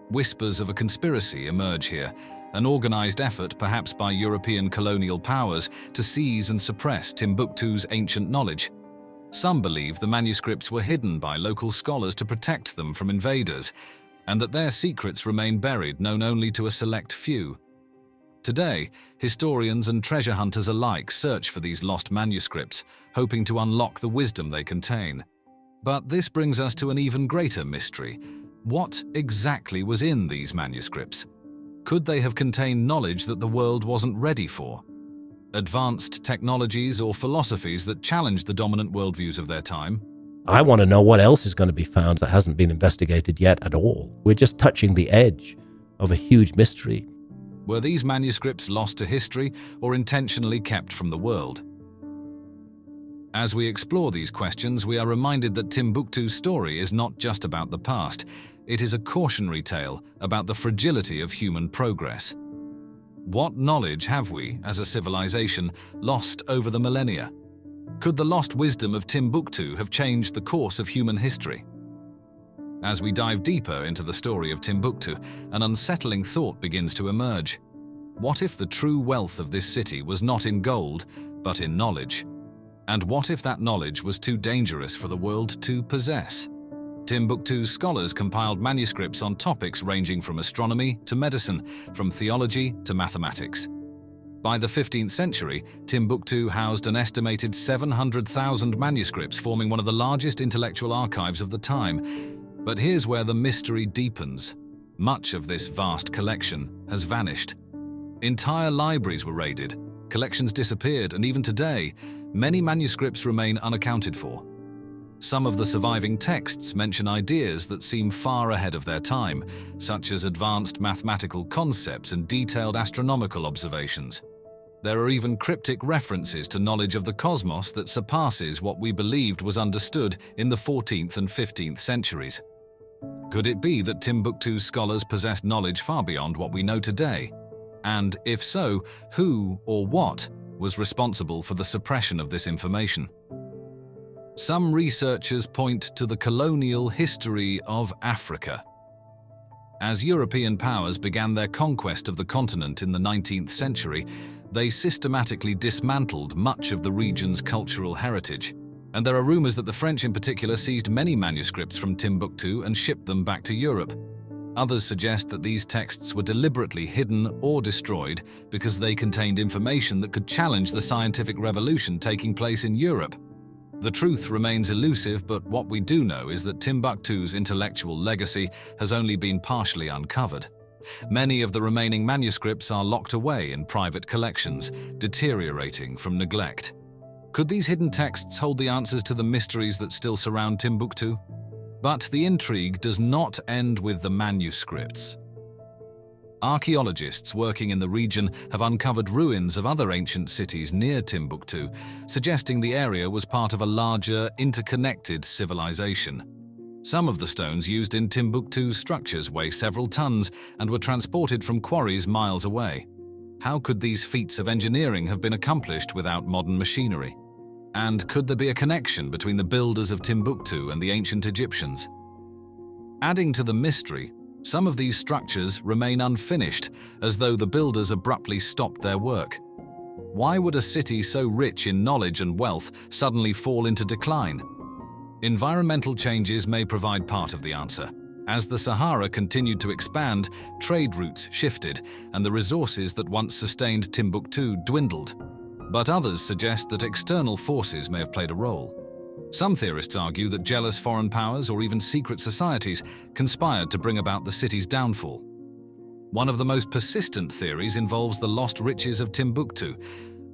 Whispers of a conspiracy emerge here, an organized effort perhaps by European colonial powers to seize and suppress Timbuktu's ancient knowledge. Some believe the manuscripts were hidden by local scholars to protect them from invaders, and that their secrets remain buried, known only to a select few. Today, historians and treasure hunters alike search for these lost manuscripts, hoping to unlock the wisdom they contain. But this brings us to an even greater mystery. What exactly was in these manuscripts? Could they have contained knowledge that the world wasn't ready for? Advanced technologies or philosophies that challenged the dominant worldviews of their time? I want to know what else is going to be found that hasn't been investigated yet at all. We're just touching the edge of a huge mystery. Were these manuscripts lost to history or intentionally kept from the world? As we explore these questions, we are reminded that Timbuktu's story is not just about the past. It is a cautionary tale about the fragility of human progress. What knowledge have we, as a civilization, lost over the millennia? Could the lost wisdom of Timbuktu have changed the course of human history? As we dive deeper into the story of Timbuktu, an unsettling thought begins to emerge. What if the true wealth of this city was not in gold, but in knowledge? And what if that knowledge was too dangerous for the world to possess? Timbuktu's scholars compiled manuscripts on topics ranging from astronomy to medicine, from theology to mathematics. By the 15th century, Timbuktu housed an estimated 700,000 manuscripts, forming one of the largest intellectual archives of the time. But here's where the mystery deepens. Much of this vast collection has vanished. Entire libraries were raided, collections disappeared, and even today, many manuscripts remain unaccounted for. Some of the surviving texts mention ideas that seem far ahead of their time, such as advanced mathematical concepts and detailed astronomical observations. There are even cryptic references to knowledge of the cosmos that surpasses what we believed was understood in the 14th and 15th centuries. Could it be that Timbuktu's scholars possessed knowledge far beyond what we know today? And if so, who or what was responsible for the suppression of this information? Some researchers point to the colonial history of Africa. As European powers began their conquest of the continent in the 19th century, they systematically dismantled much of the region's cultural heritage. And there are rumors that the French in particular seized many manuscripts from Timbuktu and shipped them back to Europe. Others suggest that these texts were deliberately hidden or destroyed because they contained information that could challenge the scientific revolution taking place in Europe. The truth remains elusive, but what we do know is that Timbuktu's intellectual legacy has only been partially uncovered. Many of the remaining manuscripts are locked away in private collections, deteriorating from neglect. Could these hidden texts hold the answers to the mysteries that still surround Timbuktu? But the intrigue does not end with the manuscripts. Archaeologists working in the region have uncovered ruins of other ancient cities near Timbuktu, suggesting the area was part of a larger, interconnected civilization. Some of the stones used in Timbuktu's structures weigh several tons and were transported from quarries miles away. How could these feats of engineering have been accomplished without modern machinery? And could there be a connection between the builders of Timbuktu and the ancient Egyptians? Adding to the mystery, some of these structures remain unfinished, as though the builders abruptly stopped their work. Why would a city so rich in knowledge and wealth suddenly fall into decline? Environmental changes may provide part of the answer. As the Sahara continued to expand, trade routes shifted, and the resources that once sustained Timbuktu dwindled. But others suggest that external forces may have played a role. Some theorists argue that jealous foreign powers or even secret societies conspired to bring about the city's downfall. One of the most persistent theories involves the lost riches of Timbuktu.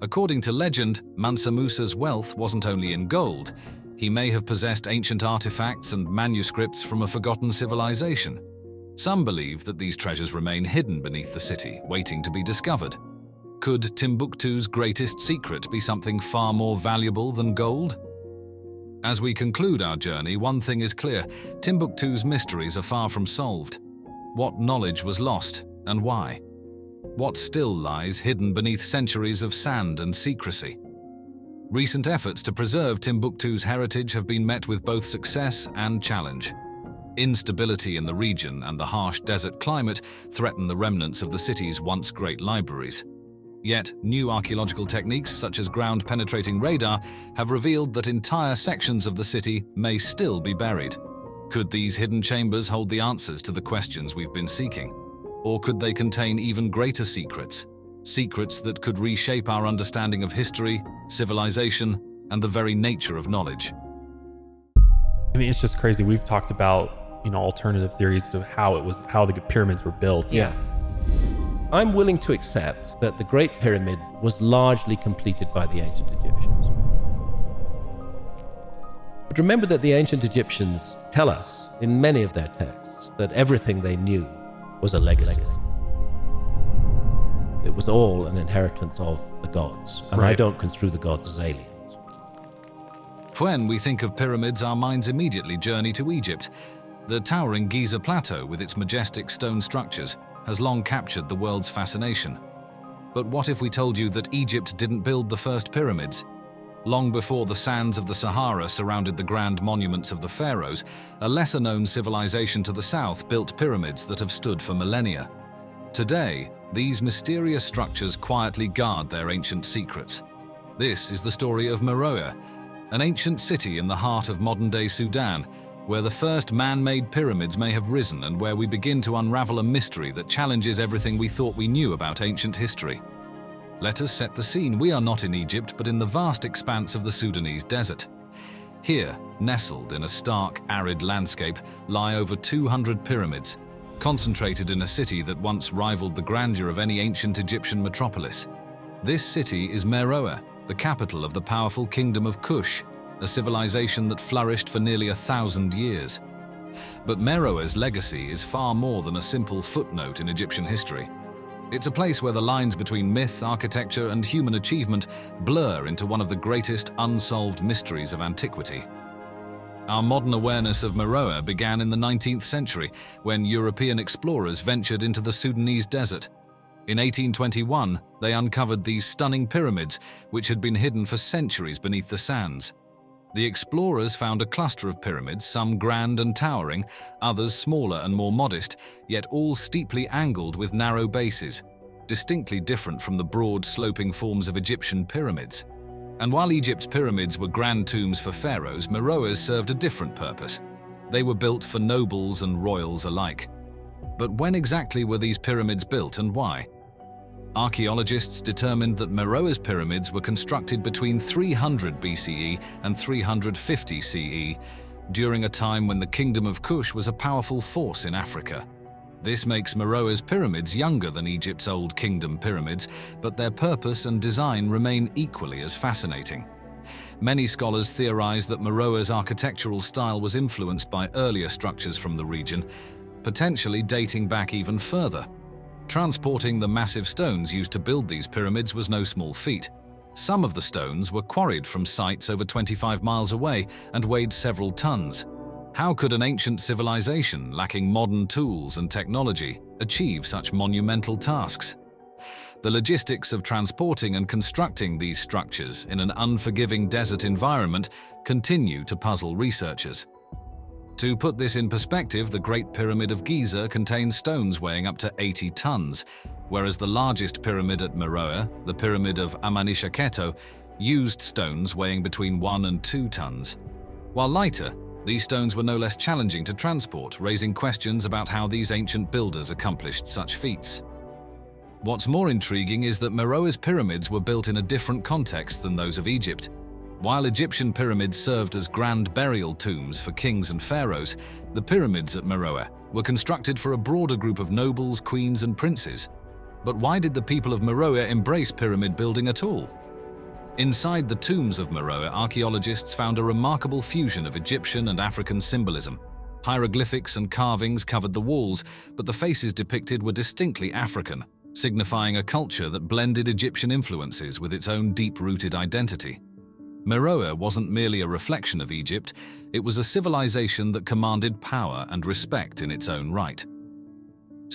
According to legend, Mansa Musa's wealth wasn't only in gold. He may have possessed ancient artifacts and manuscripts from a forgotten civilization. Some believe that these treasures remain hidden beneath the city, waiting to be discovered. Could Timbuktu's greatest secret be something far more valuable than gold? As we conclude our journey, one thing is clear: Timbuktu's mysteries are far from solved. What knowledge was lost, and why? What still lies hidden beneath centuries of sand and secrecy? Recent efforts to preserve Timbuktu's heritage have been met with both success and challenge. Instability in the region and the harsh desert climate threaten the remnants of the city's once great libraries. Yet, new archaeological techniques such as ground-penetrating radar have revealed that entire sections of the city may still be buried. Could these hidden chambers hold the answers to the questions we've been seeking? Or could they contain even greater secrets? Secrets that could reshape our understanding of history, civilization, and the very nature of knowledge. I mean, it's just crazy. We've talked about, alternative theories to how the pyramids were built. Yeah. I'm willing to accept that the Great Pyramid was largely completed by the ancient Egyptians. But remember that the ancient Egyptians tell us in many of their texts that everything they knew was a legacy. It was all an inheritance of the gods, and I don't construe the gods as aliens. When we think of pyramids, our minds immediately journey to Egypt. The towering Giza Plateau, with its majestic stone structures, has long captured the world's fascination. But what if we told you that Egypt didn't build the first pyramids? Long before the sands of the Sahara surrounded the grand monuments of the pharaohs, a lesser-known civilization to the south built pyramids that have stood for millennia. Today, these mysterious structures quietly guard their ancient secrets. This is the story of Meroe, an ancient city in the heart of modern-day Sudan, where the first man-made pyramids may have risen and where we begin to unravel a mystery that challenges everything we thought we knew about ancient history. Let us set the scene. We are not in Egypt, but in the vast expanse of the Sudanese desert. Here, nestled in a stark, arid landscape, lie over 200 pyramids, concentrated in a city that once rivaled the grandeur of any ancient Egyptian metropolis. This city is Meroe, the capital of the powerful kingdom of Kush, a civilization that flourished for nearly 1,000 years. But Meroe's legacy is far more than a simple footnote in Egyptian history. It's a place where the lines between myth, architecture, and human achievement blur into one of the greatest unsolved mysteries of antiquity. Our modern awareness of Meroe began in the 19th century, when European explorers ventured into the Sudanese desert. In 1821, they uncovered these stunning pyramids, which had been hidden for centuries beneath the sands. The explorers found a cluster of pyramids, some grand and towering, others smaller and more modest, yet all steeply angled with narrow bases, distinctly different from the broad, sloping forms of Egyptian pyramids. And while Egypt's pyramids were grand tombs for pharaohs, Meroe's served a different purpose. They were built for nobles and royals alike. But when exactly were these pyramids built and why? Archaeologists determined that Meroe's pyramids were constructed between 300 BCE and 350 CE, during a time when the Kingdom of Kush was a powerful force in Africa. This makes Meroe's pyramids younger than Egypt's Old Kingdom pyramids, but their purpose and design remain equally as fascinating. Many scholars theorize that Meroe's architectural style was influenced by earlier structures from the region, potentially dating back even further. Transporting the massive stones used to build these pyramids was no small feat. Some of the stones were quarried from sites over 25 miles away and weighed several tons. How could an ancient civilization lacking modern tools and technology achieve such monumental tasks? The logistics of transporting and constructing these structures in an unforgiving desert environment continue to puzzle researchers. To put this in perspective, the Great Pyramid of Giza contains stones weighing up to 80 tons, whereas the largest pyramid at Meroe, the Pyramid of Amenishaketo, used stones weighing between 1 and 2 tons. While lighter, these stones were no less challenging to transport, raising questions about how these ancient builders accomplished such feats. What's more intriguing is that Meroe's pyramids were built in a different context than those of Egypt. While Egyptian pyramids served as grand burial tombs for kings and pharaohs, the pyramids at Meroe were constructed for a broader group of nobles, queens, and princes. But why did the people of Meroe embrace pyramid building at all? Inside the tombs of Meroe, archaeologists found a remarkable fusion of Egyptian and African symbolism. Hieroglyphics and carvings covered the walls, but the faces depicted were distinctly African, signifying a culture that blended Egyptian influences with its own deep-rooted identity. Meroe wasn't merely a reflection of Egypt, it was a civilization that commanded power and respect in its own right.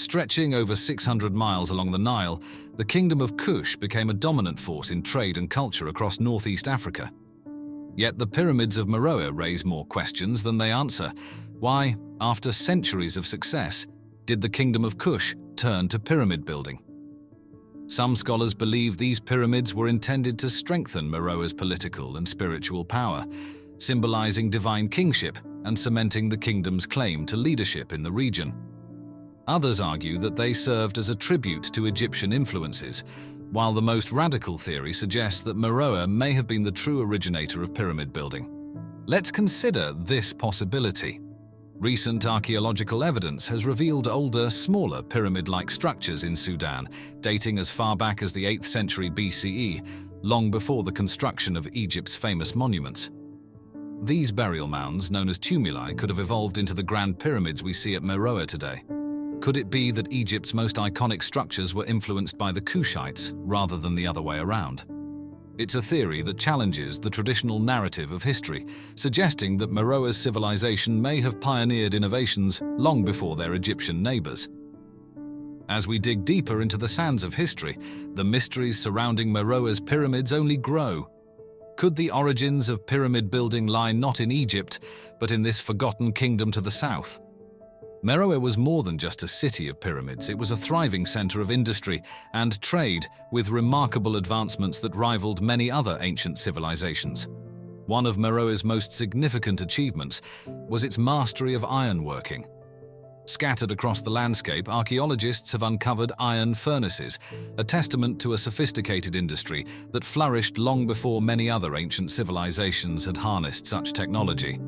Stretching over 600 miles along the Nile, the Kingdom of Kush became a dominant force in trade and culture across northeast Africa. Yet the pyramids of Meroe raise more questions than they answer. Why, after centuries of success, did the Kingdom of Kush turn to pyramid building? Some scholars believe these pyramids were intended to strengthen Meroe's political and spiritual power, symbolizing divine kingship and cementing the kingdom's claim to leadership in the region. Others argue that they served as a tribute to Egyptian influences, while the most radical theory suggests that Meroe may have been the true originator of pyramid building. Let's consider this possibility. Recent archaeological evidence has revealed older, smaller pyramid-like structures in Sudan, dating as far back as the 8th century BCE, long before the construction of Egypt's famous monuments. These burial mounds, known as tumuli, could have evolved into the grand pyramids we see at Meroe today. Could it be that Egypt's most iconic structures were influenced by the Kushites rather than the other way around? It's a theory that challenges the traditional narrative of history, suggesting that Meroe's civilization may have pioneered innovations long before their Egyptian neighbors. As we dig deeper into the sands of history, the mysteries surrounding Meroe's pyramids only grow. Could the origins of pyramid building lie not in Egypt, but in this forgotten kingdom to the south? Meroe was more than just a city of pyramids. It was a thriving center of industry and trade with remarkable advancements that rivaled many other ancient civilizations. One of Meroe's most significant achievements was its mastery of ironworking. Scattered across the landscape, archaeologists have uncovered iron furnaces, a testament to a sophisticated industry that flourished long before many other ancient civilizations had harnessed such technology.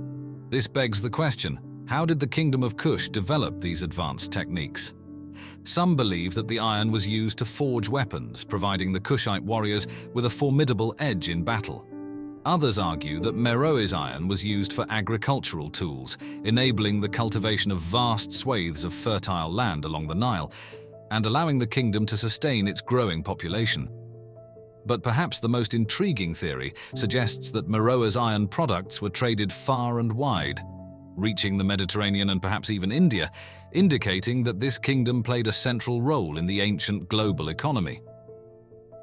This begs the question: how did the Kingdom of Kush develop these advanced techniques? Some believe that the iron was used to forge weapons, providing the Kushite warriors with a formidable edge in battle. Others argue that Meroe's iron was used for agricultural tools, enabling the cultivation of vast swathes of fertile land along the Nile, and allowing the kingdom to sustain its growing population. But perhaps the most intriguing theory suggests that Meroe's iron products were traded far and wide, reaching the Mediterranean and perhaps even India, indicating that this kingdom played a central role in the ancient global economy.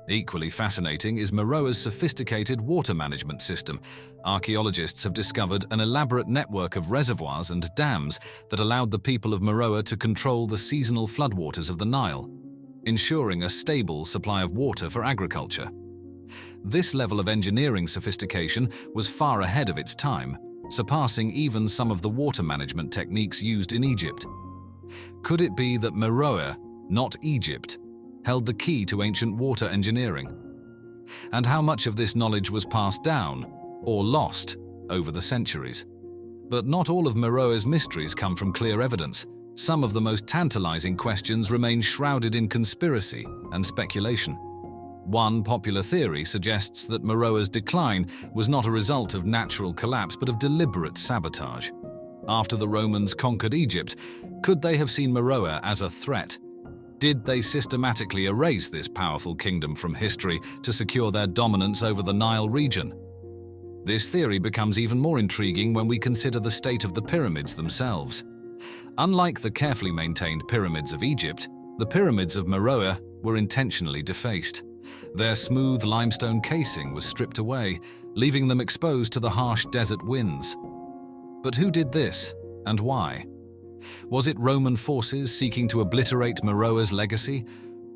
Equally fascinating is Meroe's sophisticated water management system. Archaeologists have discovered an elaborate network of reservoirs and dams that allowed the people of Meroe to control the seasonal floodwaters of the Nile, ensuring a stable supply of water for agriculture. This level of engineering sophistication was far ahead of its time, surpassing even some of the water management techniques used in Egypt. Could it be that Meroe, not Egypt, held the key to ancient water engineering? And how much of this knowledge was passed down or lost over the centuries? But not all of Meroe's mysteries come from clear evidence. Some of the most tantalizing questions remain shrouded in conspiracy and speculation. One popular theory suggests that Meroe's decline was not a result of natural collapse but of deliberate sabotage. After the Romans conquered Egypt, could they have seen Meroe as a threat? Did they systematically erase this powerful kingdom from history to secure their dominance over the Nile region? This theory becomes even more intriguing when we consider the state of the pyramids themselves. Unlike the carefully maintained pyramids of Egypt, the pyramids of Meroe were intentionally defaced. Their smooth limestone casing was stripped away, leaving them exposed to the harsh desert winds. But who did this, and why? Was it Roman forces seeking to obliterate Meroe's legacy,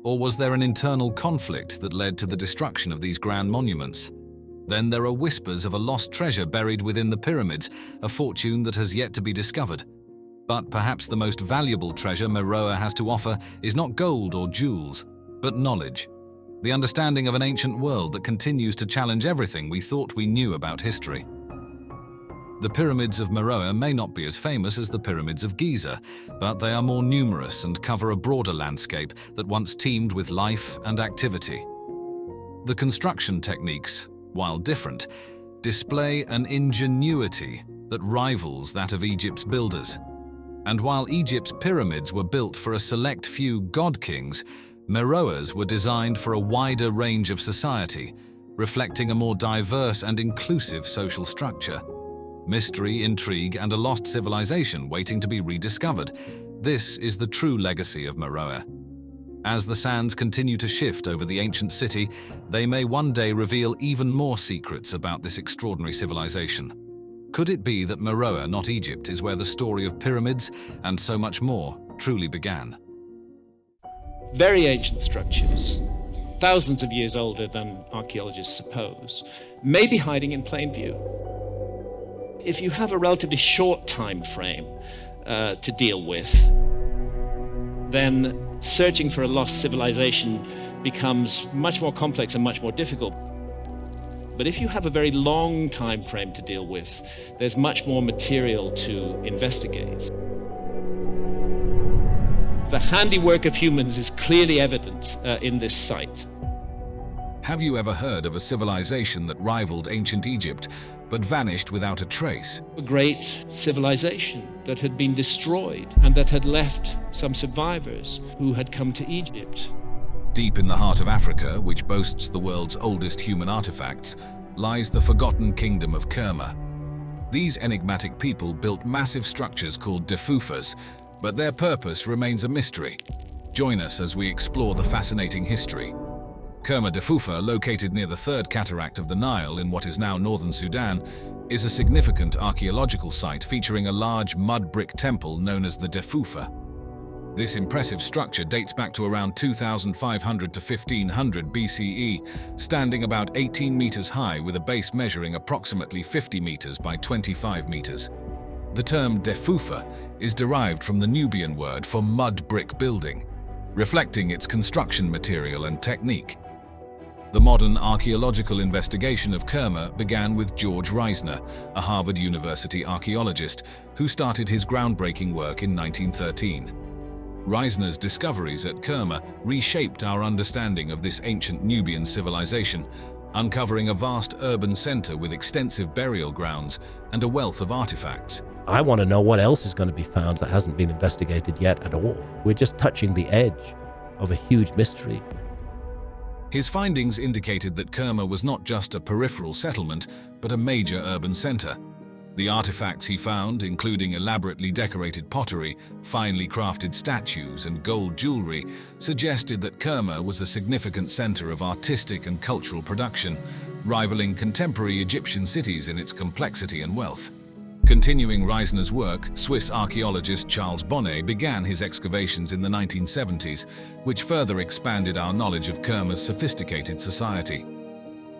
or was there an internal conflict that led to the destruction of these grand monuments? Then there are whispers of a lost treasure buried within the pyramids, a fortune that has yet to be discovered. But perhaps the most valuable treasure Meroe has to offer is not gold or jewels, but knowledge. The understanding of an ancient world that continues to challenge everything we thought we knew about history. The pyramids of Meroe may not be as famous as the pyramids of Giza, but they are more numerous and cover a broader landscape that once teemed with life and activity. The construction techniques, while different, display an ingenuity that rivals that of Egypt's builders. And while Egypt's pyramids were built for a select few god kings, Meroe's were designed for a wider range of society, reflecting a more diverse and inclusive social structure. Mystery, intrigue, and a lost civilization waiting to be rediscovered. This is the true legacy of Meroe. As the sands continue to shift over the ancient city, they may one day reveal even more secrets about this extraordinary civilization. Could it be that Meroe, not Egypt, is where the story of pyramids and so much more truly began? Very ancient structures, thousands of years older than archaeologists suppose, may be hiding in plain view. If you have a relatively short time frame to deal with, then searching for a lost civilization becomes much more complex and much more difficult. But if you have a very long time frame to deal with, there's much more material to investigate. The handiwork of humans is clearly evident in this site. Have you ever heard of a civilization that rivaled ancient Egypt, but vanished without a trace? A great civilization that had been destroyed and that had left some survivors who had come to Egypt. Deep in the heart of Africa, which boasts the world's oldest human artifacts, lies the forgotten kingdom of Kerma. These enigmatic people built massive structures called defufas, but their purpose remains a mystery. Join us as we explore the fascinating history. Kerma Defufa, located near the third cataract of the Nile in what is now northern Sudan, is a significant archaeological site featuring a large mud brick temple known as the Defufa. This impressive structure dates back to around 2500 to 1500 BCE, standing about 18 meters high with a base measuring approximately 50 meters by 25 meters. The term Defufa is derived from the Nubian word for mud brick building, reflecting its construction material and technique. The modern archaeological investigation of Kerma began with George Reisner, a Harvard University archaeologist, who started his groundbreaking work in 1913. Reisner's discoveries at Kerma reshaped our understanding of this ancient Nubian civilization, uncovering a vast urban center with extensive burial grounds and a wealth of artifacts. I want to know what else is going to be found that hasn't been investigated yet at all. We're just touching the edge of a huge mystery. His findings indicated that Kerma was not just a peripheral settlement, but a major urban center. The artifacts he found, including elaborately decorated pottery, finely crafted statues, and gold jewelry, suggested that Kerma was a significant center of artistic and cultural production, rivaling contemporary Egyptian cities in its complexity and wealth. Continuing Reisner's work, Swiss archaeologist Charles Bonnet began his excavations in the 1970s, which further expanded our knowledge of Kerma's sophisticated society.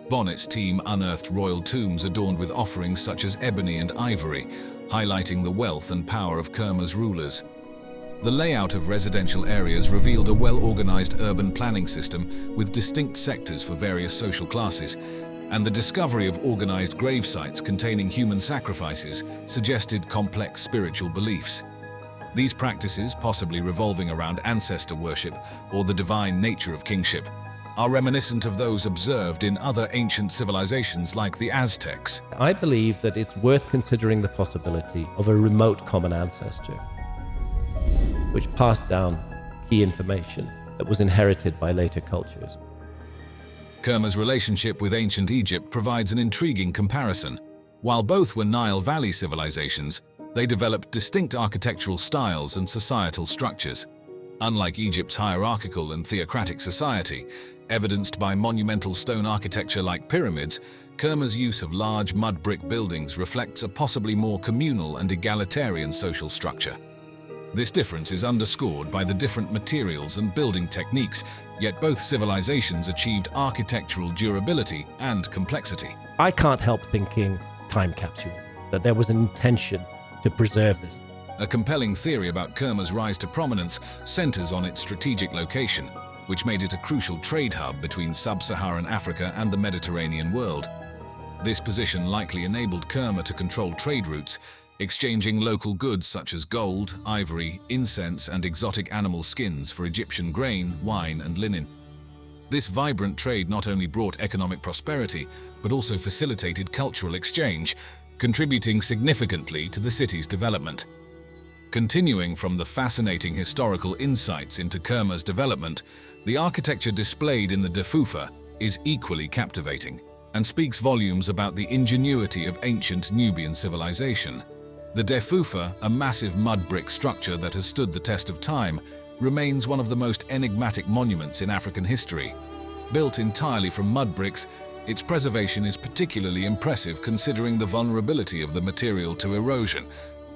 Bonnet's team unearthed royal tombs adorned with offerings such as ebony and ivory, highlighting the wealth and power of Kerma's rulers. The layout of residential areas revealed a well-organized urban planning system with distinct sectors for various social classes, and the discovery of organized grave sites containing human sacrifices suggested complex spiritual beliefs. These practices, possibly revolving around ancestor worship or the divine nature of kingship, are reminiscent of those observed in other ancient civilizations like the Aztecs. I believe that it's worth considering the possibility of a remote common ancestor, which passed down key information that was inherited by later cultures. Kerma's relationship with ancient Egypt provides an intriguing comparison. While both were Nile Valley civilizations, they developed distinct architectural styles and societal structures. Unlike Egypt's hierarchical and theocratic society, evidenced by monumental stone architecture like pyramids, Kerma's use of large mud brick buildings reflects a possibly more communal and egalitarian social structure. This difference is underscored by the different materials and building techniques, yet both civilizations achieved architectural durability and complexity. I can't help thinking time capsule, that there was an intention to preserve this. A compelling theory about Kerma's rise to prominence centers on its strategic location, which made it a crucial trade hub between sub-Saharan Africa and the Mediterranean world. This position likely enabled Kerma to control trade routes, exchanging local goods such as gold, ivory, incense, and exotic animal skins for Egyptian grain, wine, and linen. This vibrant trade not only brought economic prosperity, but also facilitated cultural exchange, contributing significantly to the city's development. Continuing from the fascinating historical insights into Kerma's development, the architecture displayed in the Defufa is equally captivating and speaks volumes about the ingenuity of ancient Nubian civilization. The Defufa, a massive mud brick structure that has stood the test of time, remains one of the most enigmatic monuments in African history. Built entirely from mud bricks, its preservation is particularly impressive considering the vulnerability of the material to erosion.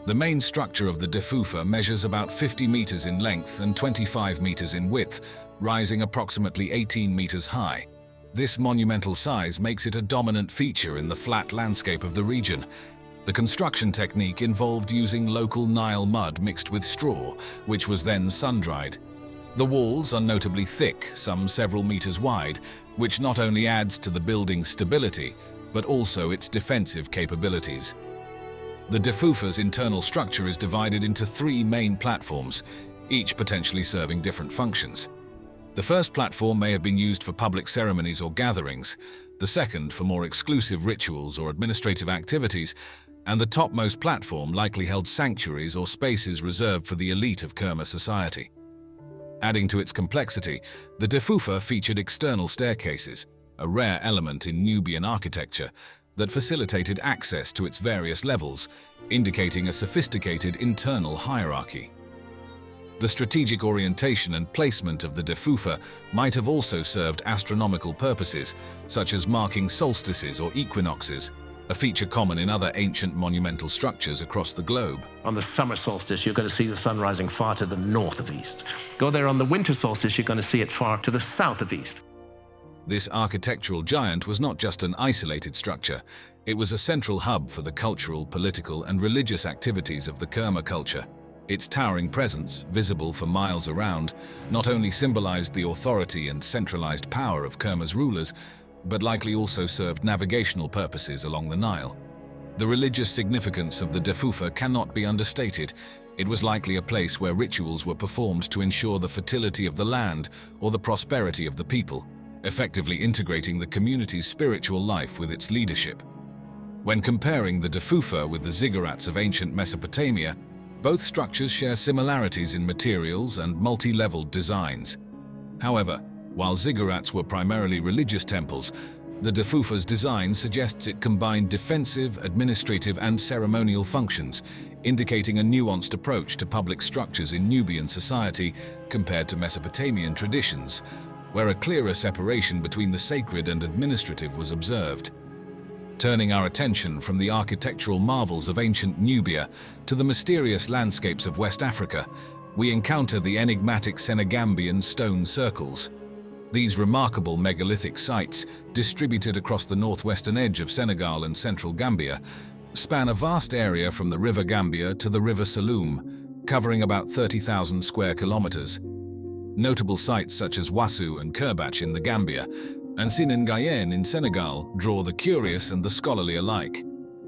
The main structure of the Defufa measures about 50 meters in length and 25 meters in width, rising approximately 18 meters high. This monumental size makes it a dominant feature in the flat landscape of the region. The construction technique involved using local Nile mud mixed with straw, which was then sun-dried. The walls are notably thick, some several meters wide, which not only adds to the building's stability, but also its defensive capabilities. The Defufa's internal structure is divided into 3 main platforms, each potentially serving different functions. The first platform may have been used for public ceremonies or gatherings, the second for more exclusive rituals or administrative activities, and the topmost platform likely held sanctuaries or spaces reserved for the elite of Kerma society. Adding to its complexity, the Defufa featured external staircases, a rare element in Nubian architecture, that facilitated access to its various levels, indicating a sophisticated internal hierarchy. The strategic orientation and placement of the Defufa might have also served astronomical purposes, such as marking solstices or equinoxes, a feature common in other ancient monumental structures across the globe. On the summer solstice, you're going to see the sun rising far to the north of east. Go there on the winter solstice, you're going to see it far to the south of east. This architectural giant was not just an isolated structure, it was a central hub for the cultural, political, and religious activities of the Kerma culture. Its towering presence, visible for miles around, not only symbolized the authority and centralized power of Kerma's rulers, but likely also served navigational purposes along the Nile. The religious significance of the Defufa cannot be understated. It was likely a place where rituals were performed to ensure the fertility of the land or the prosperity of the people, effectively integrating the community's spiritual life with its leadership. When comparing the Defufa with the ziggurats of ancient Mesopotamia, both structures share similarities in materials and multi-leveled designs. However, while ziggurats were primarily religious temples, the Defufa's design suggests it combined defensive, administrative, and ceremonial functions, indicating a nuanced approach to public structures in Nubian society compared to Mesopotamian traditions, where a clearer separation between the sacred and administrative was observed. Turning our attention from the architectural marvels of ancient Nubia to the mysterious landscapes of West Africa, we encounter the enigmatic Senegambian stone circles. These remarkable megalithic sites, distributed across the northwestern edge of Senegal and central Gambia, span a vast area from the River Gambia to the River Saloum, covering about 30,000 square kilometers. Notable sites such as Wassou and Kerbach in the Gambia and Sinangayen in Senegal draw the curious and the scholarly alike.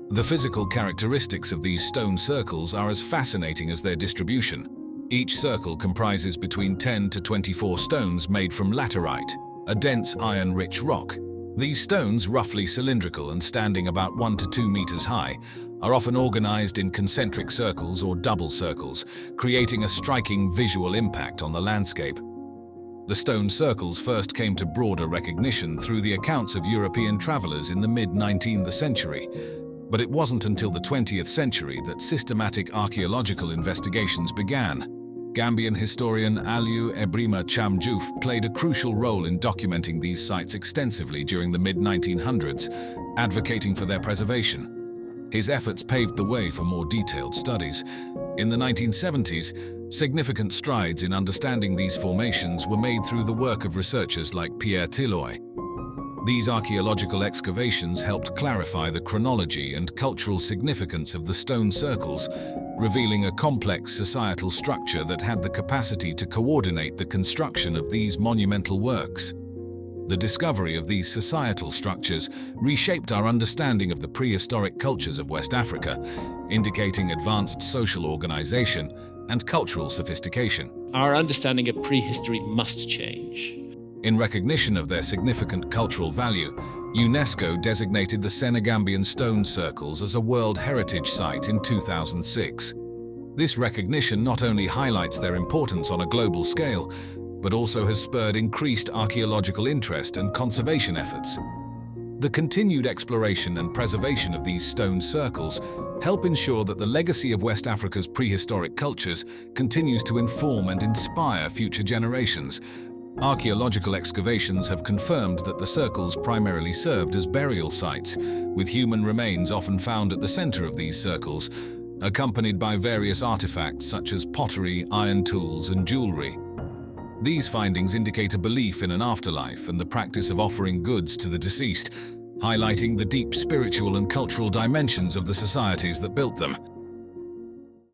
The physical characteristics of these stone circles are as fascinating as their distribution. Each circle comprises between 10 to 24 stones made from laterite, a dense iron-rich rock. These stones, roughly cylindrical and standing about 1 to 2 meters high, are often organized in concentric circles or double circles, creating a striking visual impact on the landscape. The stone circles first came to broader recognition through the accounts of European travelers in the mid-19th century, but it wasn't until the 20th century that systematic archaeological investigations began. Gambian historian Aliou Ebrima Cham Diouf played a crucial role in documenting these sites extensively during the mid-1900s, advocating for their preservation. His efforts paved the way for more detailed studies. In the 1970s, significant strides in understanding these formations were made through the work of researchers like Pierre Tilloy. These archaeological excavations helped clarify the chronology and cultural significance of the stone circles, revealing a complex societal structure that had the capacity to coordinate the construction of these monumental works. The discovery of these societal structures reshaped our understanding of the prehistoric cultures of West Africa, indicating advanced social organization and cultural sophistication. Our understanding of prehistory must change. In recognition of their significant cultural value, UNESCO designated the Senegambian stone circles as a World Heritage Site in 2006. This recognition not only highlights their importance on a global scale, but also has spurred increased archaeological interest and conservation efforts. The continued exploration and preservation of these stone circles help ensure that the legacy of West Africa's prehistoric cultures continues to inform and inspire future generations. Archaeological excavations have confirmed that the circles primarily served as burial sites, with human remains often found at the center of these circles, accompanied by various artifacts such as pottery, iron tools, and jewelry. These findings indicate a belief in an afterlife and the practice of offering goods to the deceased, highlighting the deep spiritual and cultural dimensions of the societies that built them.